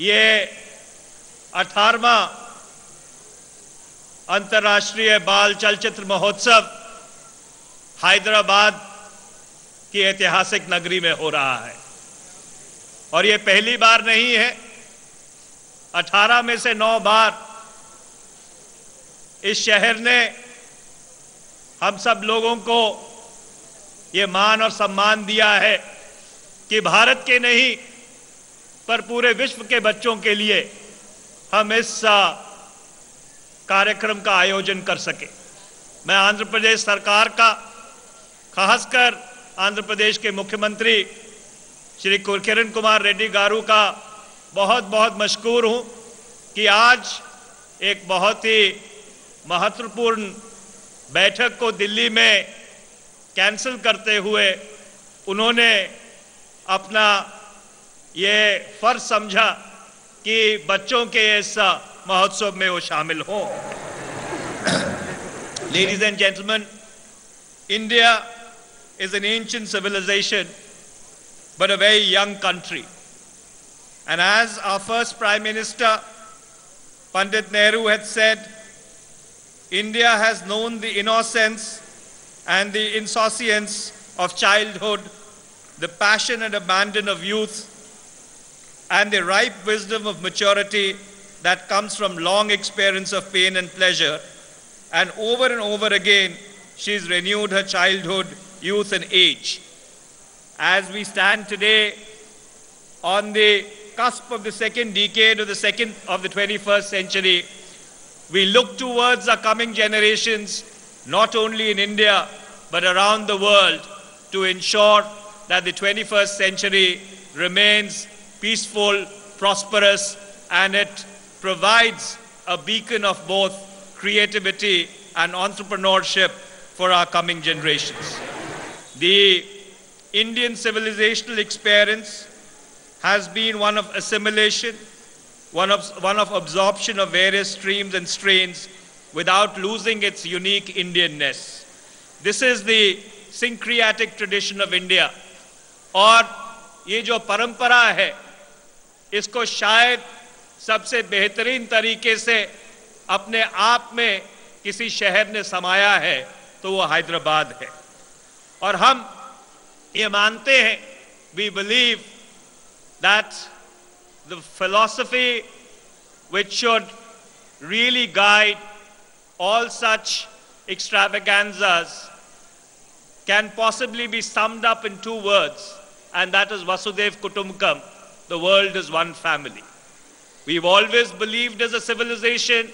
ये 18वां अंतर्राष्ट्रीय बाल चलचित्र महोत्सव हैदराबाद की ऐतिहासिक नगरी में हो रहा है और ये पहली बार नहीं है। 18 में से 9 बार इस शहर ने हम सब लोगों को ये मान और सम्मान दिया है कि भारत के नहीं पर पूरे विश्व के बच्चों के लिए हम इस कार्यक्रम का आयोजन कर सके। मैं आंध्र प्रदेश सरकार का, खासकर आंध्र प्रदेश के मुख्यमंत्री श्री किरण कुमार रेड्डी गारू का बहुत बहुत मशकूर हूं कि आज एक बहुत ही महत्वपूर्ण बैठक को दिल्ली में कैंसिल करते हुए उन्होंने अपना ये फर्ज समझा कि बच्चों के इस महोत्सव में वो शामिल हों। Ladies and gentlemen, India is an ancient civilization but a very young country. And as our first Prime Minister, Pandit Nehru had said, India has known the innocence and the insouciance of childhood, the passion and abandon of youth, and the ripe wisdom of maturity that comes from long experience of pain and pleasure. And over again, she's renewed her childhood, youth, and age. As we stand today on the cusp of the second decade of the 21st century, we look towards our coming generations, not only in India, but around the world, to ensure that the 21st century remains peaceful, prosperous, and it provides a beacon of both creativity and entrepreneurship for our coming generations. The Indian civilizational experience has been one of assimilation, one of absorption of various streams and strains without losing its unique Indianness. This is the syncretic tradition of India. और ये जो परंपरा है, इसको शायद सबसे बेहतरीन तरीके से अपने आप में किसी शहर ने समाया है तो वो हैदराबाद है। और हम ये मानते हैं, we believe that the philosophy which should really guide all such extravaganzas can possibly be summed up in 2 words, and that is Vasudhaiva Kutumbakam, the world is one family. We've always believed as a civilization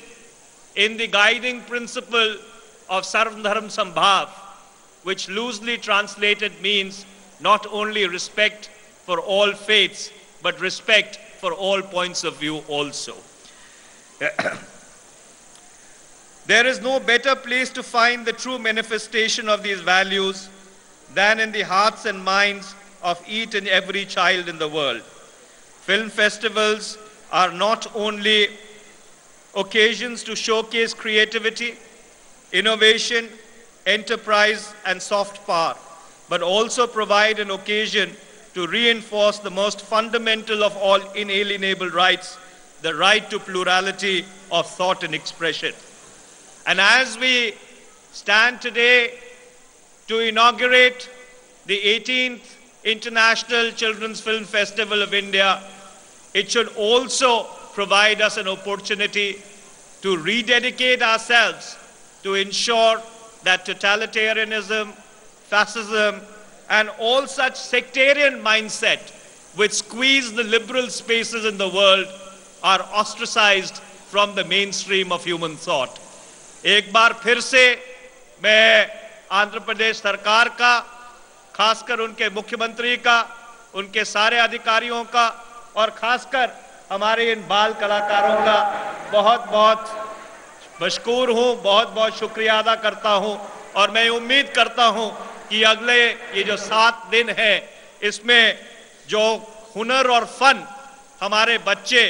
in the guiding principle of Sarv Dharam Sambhav, which loosely translated means not only respect for all faiths, but respect for all points of view also. There is no better place to find the true manifestation of these values than in the hearts and minds of each and every child in the world. Film festivals are not only occasions to showcase creativity, innovation, enterprise, and soft power, but also provide an occasion to reinforce the most fundamental of all inalienable rights, the right to plurality of thought and expression. And as we stand today to inaugurate the 18th International Children's Film Festival of India, it should also provide us an opportunity to rededicate ourselves to ensure that totalitarianism, fascism, and all such sectarian mindset which squeeze the liberal spaces in the world are ostracized from the mainstream of human thought. एक बार फिर से मैं आंध्र प्रदेश सरकार का, खासकर उनके मुख्यमंत्री का, उनके सारे अधिकारियों का और खासकर हमारे इन बाल कलाकारों का बहुत बहुत मशकूर हूं, बहुत बहुत शुक्रिया अदा करता हूं और मैं उम्मीद करता हूं कि अगले ये जो 7 दिन है इसमें जो हुनर और फन हमारे बच्चे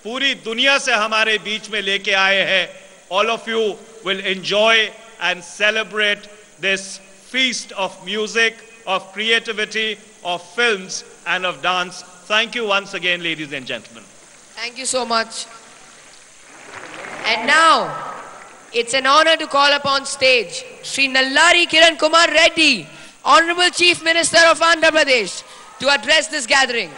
पूरी दुनिया से हमारे बीच में लेके आए हैं, all of you will enjoy and celebrate this feast of music, of creativity, of films and of dance. Thank you once again, ladies and gentlemen. Thank you so much. And now, it's an honor to call upon stage Sri Nallari Kiran Kumar Reddy, Honorable Chief Minister of Andhra Pradesh, to address this gathering.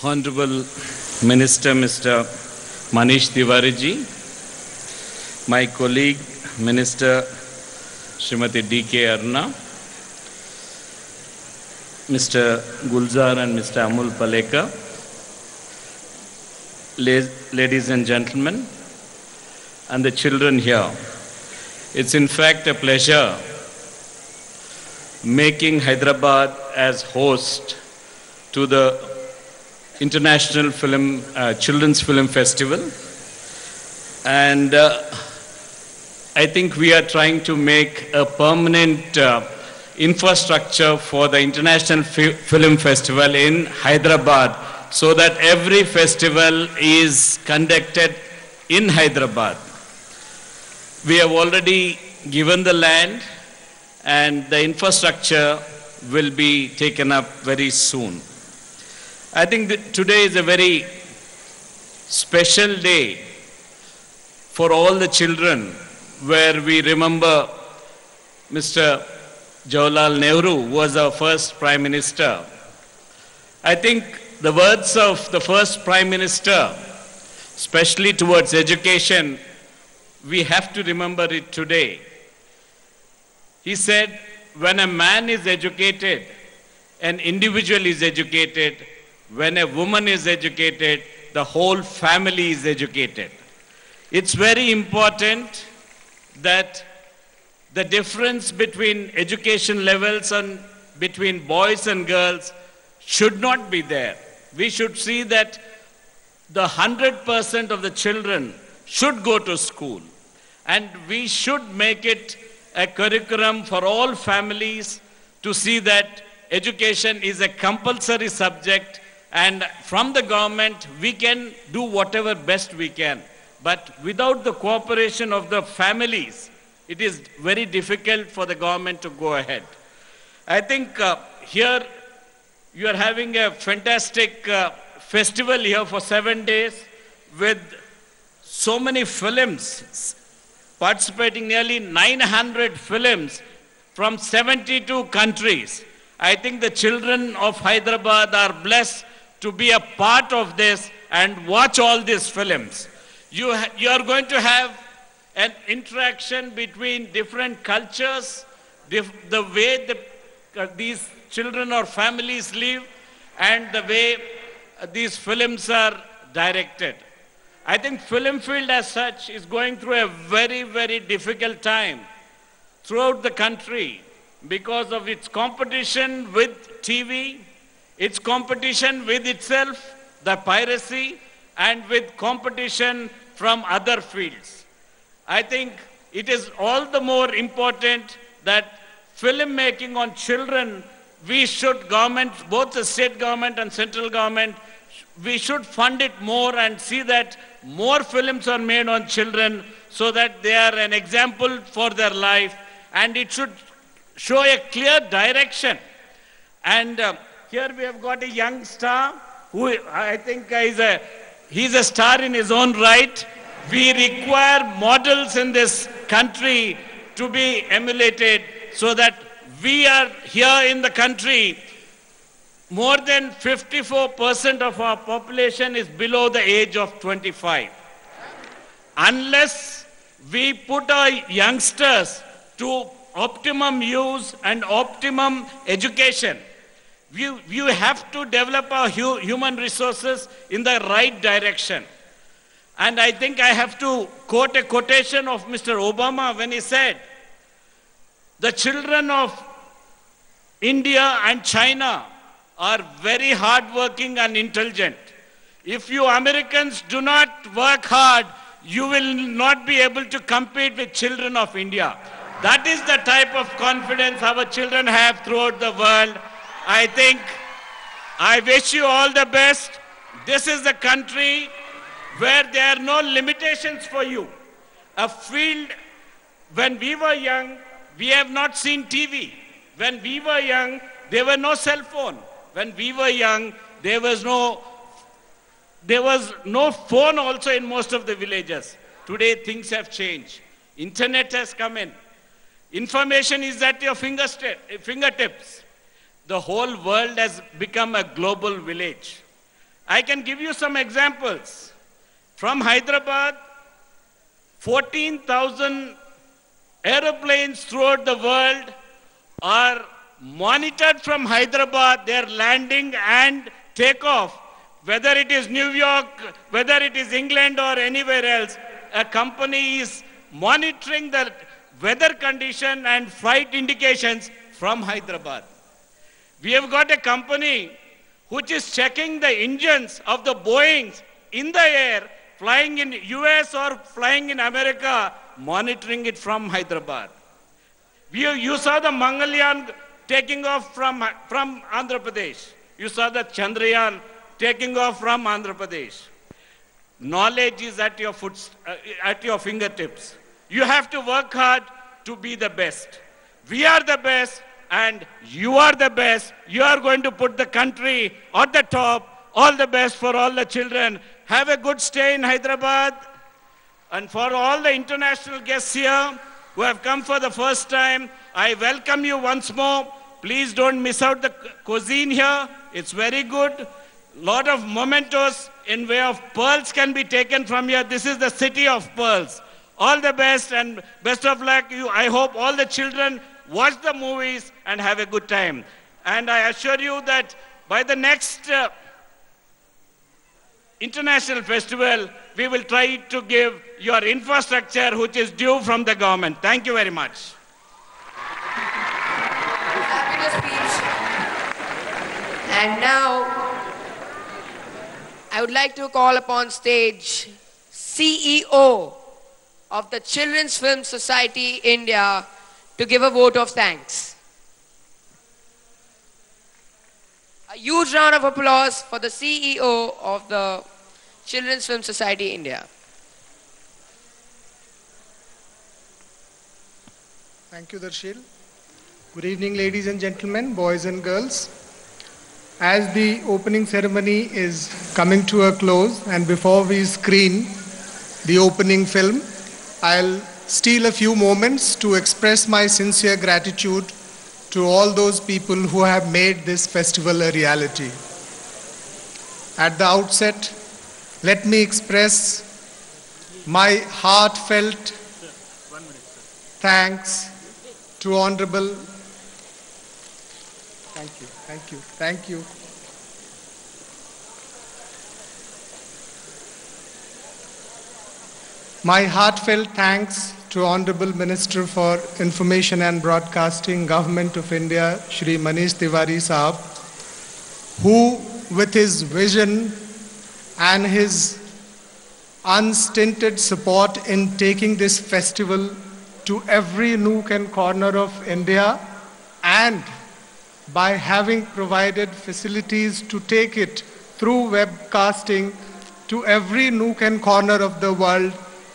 Honorable Minister Mr. Manish Tiwari ji, my colleague Minister Srimati D.K. Aruna, Mr. Gulzar and Mr. Amul Palekar, ladies and gentlemen, and the children here. It's in fact a pleasure making Hyderabad as host to the International Children's Film Festival, and I think we are trying to make a permanent infrastructure for the International Film Festival in Hyderabad so that every festival is conducted in Hyderabad. We have already given the land and the infrastructure will be taken up very soon. I think that today is a very special day for all the children, where we remember Mr. Jawaharlal Nehru, who was our first Prime Minister. I think the words of the first Prime Minister, especially towards education, we have to remember it today. He said, when a man is educated, an individual is educated. When a woman is educated, the whole family is educated. It's very important that the difference between education levels and between boys and girls should not be there. We should see that the 100% of the children should go to school, and we should make it a curriculum for all families to see that education is a compulsory subject. And from the government, we can do whatever best we can. But without the cooperation of the families, it is very difficult for the government to go ahead. I think here you are having a fantastic festival here for 7 days with so many films, participating nearly 900 films from 72 countries. I think the children of Hyderabad are blessed to be a part of this and watch all these films. You are going to have an interaction between different cultures, the way these children or families live, and the way these films are directed. I think film field as such is going through a very, very difficult time throughout the country because of its competition with TV, its competition with itself, the piracy, and with competition from other fields. I think it is all the more important that film making on children, we should, government, both the state government and central government, we should fund it more and see that more films are made on children so that they are an example for their life, and it should show a clear direction. And here we have got a young star who I think he's a star in his own right. We require models in this country to be emulated so that we are here in the country. More than 54% of our population is below the age of 25. Unless we put our youngsters to optimum use and optimum education, you have to develop our human resources in the right direction. And I think I have to quote a quotation of Mr. Obama when he said, the children of India and China are very hardworking and intelligent. If you Americans do not work hard, you will not be able to compete with children of India. That is the type of confidence our children have throughout the world. I wish you all the best. This is the country where there are no limitations for you. A field, when we were young, we have not seen TV. When we were young, there were no cell phone. When we were young, there was no phone also in most of the villages. Today things have changed. Internet has come in. Information is at your fingertips. The whole world has become a global village. I can give you some examples. From Hyderabad, 14,000 aeroplanes throughout the world are monitored from Hyderabad, their landing and takeoff. Whether it is New York, whether it is England or anywhere else, a company is monitoring the weather condition and flight indications from Hyderabad. We have got a company which is checking the engines of the Boeings in the air, flying in US or flying in America, monitoring it from Hyderabad. You saw the Mangalyaan taking off from Andhra Pradesh. You saw the Chandrayaan taking off from Andhra Pradesh. Knowledge is at your fingertips. You have to work hard to be the best. We are the best, and you are the best. You are going to put the country at the top. All the best for all the children. Have a good stay in Hyderabad. And for all the international guests here who have come for the first time, I welcome you once more. Please don't miss out the cuisine here. It's very good. Lot of mementos in way of pearls can be taken from here. This is the city of pearls. All the best and best of luck. I hope all the children watch the movies and have a good time. And I assure you that by the next international festival, we will try to give your infrastructure which is due from the government. Thank you very much. And now, I would like to call upon stage CEO of the Children's Film Society India to give a vote of thanks. A huge round of applause for the CEO of the Children's Film Society India. Thank you, Darshil. Good evening, ladies and gentlemen, boys and girls. As the opening ceremony is coming to a close, and before we screen the opening film, I'll steal a few moments to express my sincere gratitude to all those people who have made this festival a reality. At the outset, let me express my heartfelt thanks to Honorable. Thank you. My heartfelt thanks to Honorable Minister for Information and Broadcasting, Government of India, Shri Manish Tiwari Sahab, who with his vision and his unstinted support in taking this festival to every nook and corner of India, and by having provided facilities to take it through webcasting to every nook and corner of the world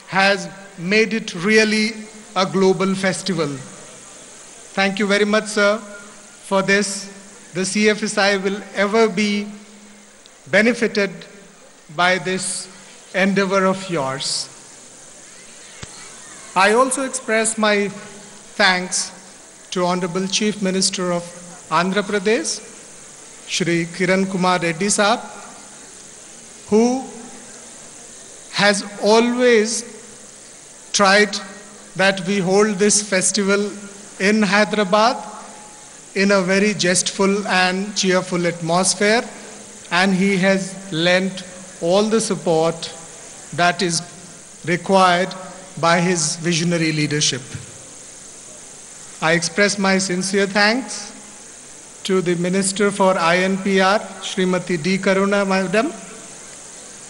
has made it really a global festival. Thank you very much, sir, for this. The CFSI will ever be benefited by this endeavor of yours. I also express my thanks to Honorable Chief Minister of Andhra Pradesh, Shri Kiran Kumar Reddy Saab, who has always tried that we hold this festival in Hyderabad in a very jestful and cheerful atmosphere, and he has lent all the support that is required by his visionary leadership. I express my sincere thanks to the Minister for INPR, Srimati D. Karuna Madam,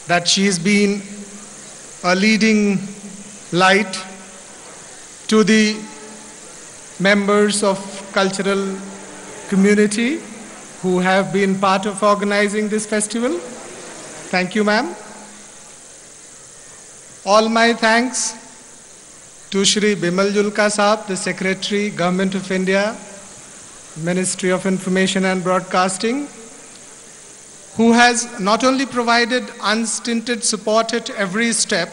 that she has been a leading light, to the members of cultural community who have been part of organizing this festival. Thank you, ma'am. All my thanks to Shri Bimal Julka Saab, the Secretary, Government of India, Ministry of Information and Broadcasting, who has not only provided unstinted support at every step,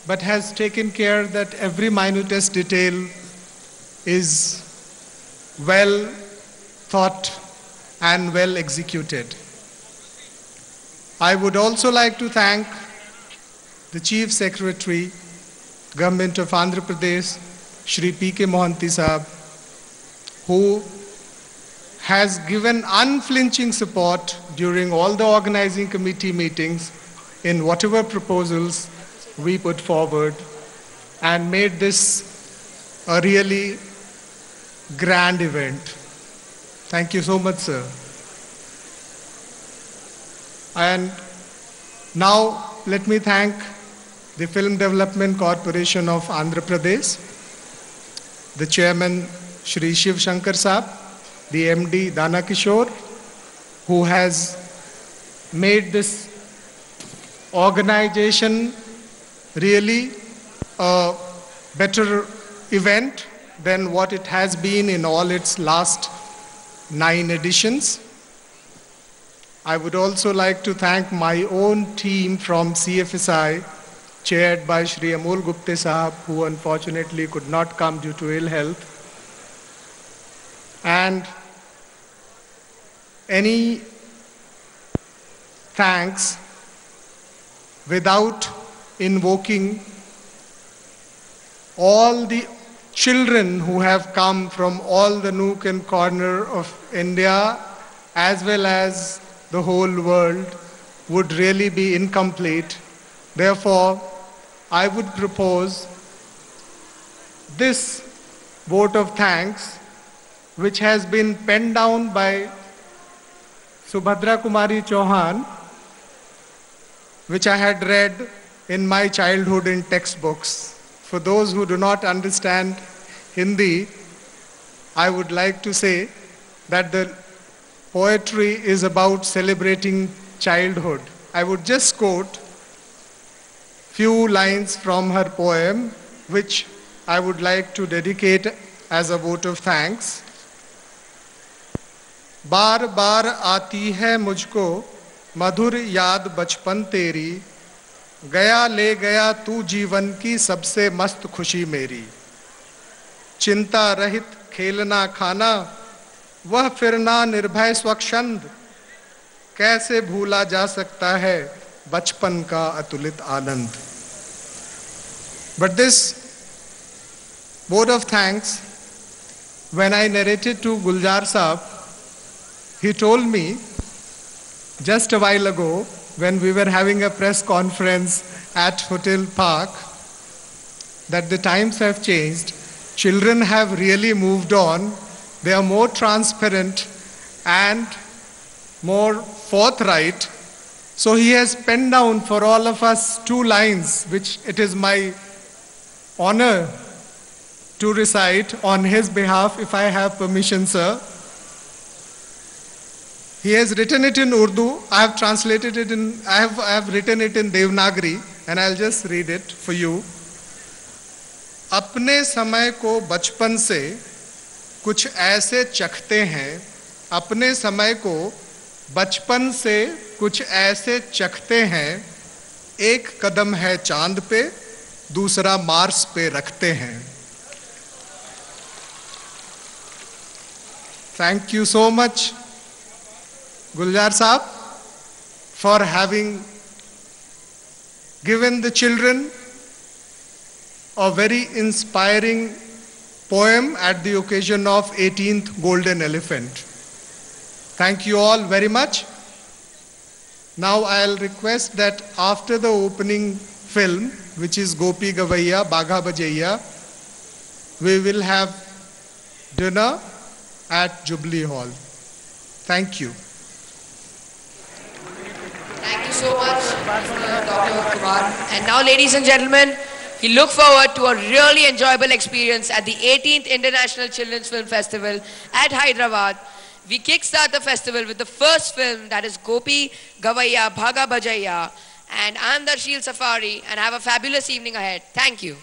but has taken care that every minutest detail is well thought and well executed. I would also like to thank the Chief Secretary, Government of Andhra Pradesh, Shri P.K. Mohanty Saab, who has given unflinching support during all the organizing committee meetings in whatever proposals we put forward, and made this a really grand event. Thank you so much, sir. And now let me thank the Film Development Corporation of Andhra Pradesh, the Chairman Shri Shiv Shankar Saab, the MD Dana Kishore, who has made this organization really a better event than what it has been in all its last 9 editions. I would also like to thank my own team from CFSI, chaired by Shri Amol Gupte Sahab, who unfortunately could not come due to ill health. And any thanks without invoking all the children who have come from all the nook and corner of India as well as the whole world would really be incomplete. Therefore, I would propose this vote of thanks, which has been penned down by Subhadra Kumari Chauhan, which I had read in my childhood in textbooks. For those who do not understand Hindi, I would like to say that the poetry is about celebrating childhood. I would just quote few lines from her poem, which I would like to dedicate as a vote of thanks. बार बार आती है मुझको मधुर याद बचपन तेरी, गया ले गया तू जीवन की सबसे मस्त खुशी मेरी, चिंता रहित खेलना खाना वह फिरना निर्भय स्वच्छंद, कैसे भूला जा सकता है बचपन का अतुलित आनंद. But this vote of thanks, when I narrated to Guljar Saab, he told me just a while ago when we were having a press conference at Hotel Park that the times have changed. Children have really moved on. They are more transparent and more forthright. So he has penned down for all of us 2 lines, which it is my honor to recite on his behalf, if I have permission, sir. He has written it in Urdu. I have translated it in, I have written it in Devanagari, and I'll just read it for you. अपने समय को बचपन से कुछ ऐसे चखते हैं, अपने समय को बचपन से कुछ ऐसे चखते हैं, एक कदम है चांद पे, दूसरा मार्स पे रखते हैं. Thank you so much, Guljar Saab, for having given the children a very inspiring poem at the occasion of 18th Golden Elephant. Thank you all very much. Now I'll request that after the opening film, which is Gopi Gavaiya, Bagha Bajaiya, we will have dinner at Jubilee Hall. Thank you. Thank you so much, Dr. Kumar. And now, ladies and gentlemen, we look forward to a really enjoyable experience at the 18th International Children's Film Festival at Hyderabad. We kickstart the festival with the first film, that is Gopi Gavaiya Bhaga Bajaiya. And I'm Darshil Safari, and have a fabulous evening ahead. Thank you.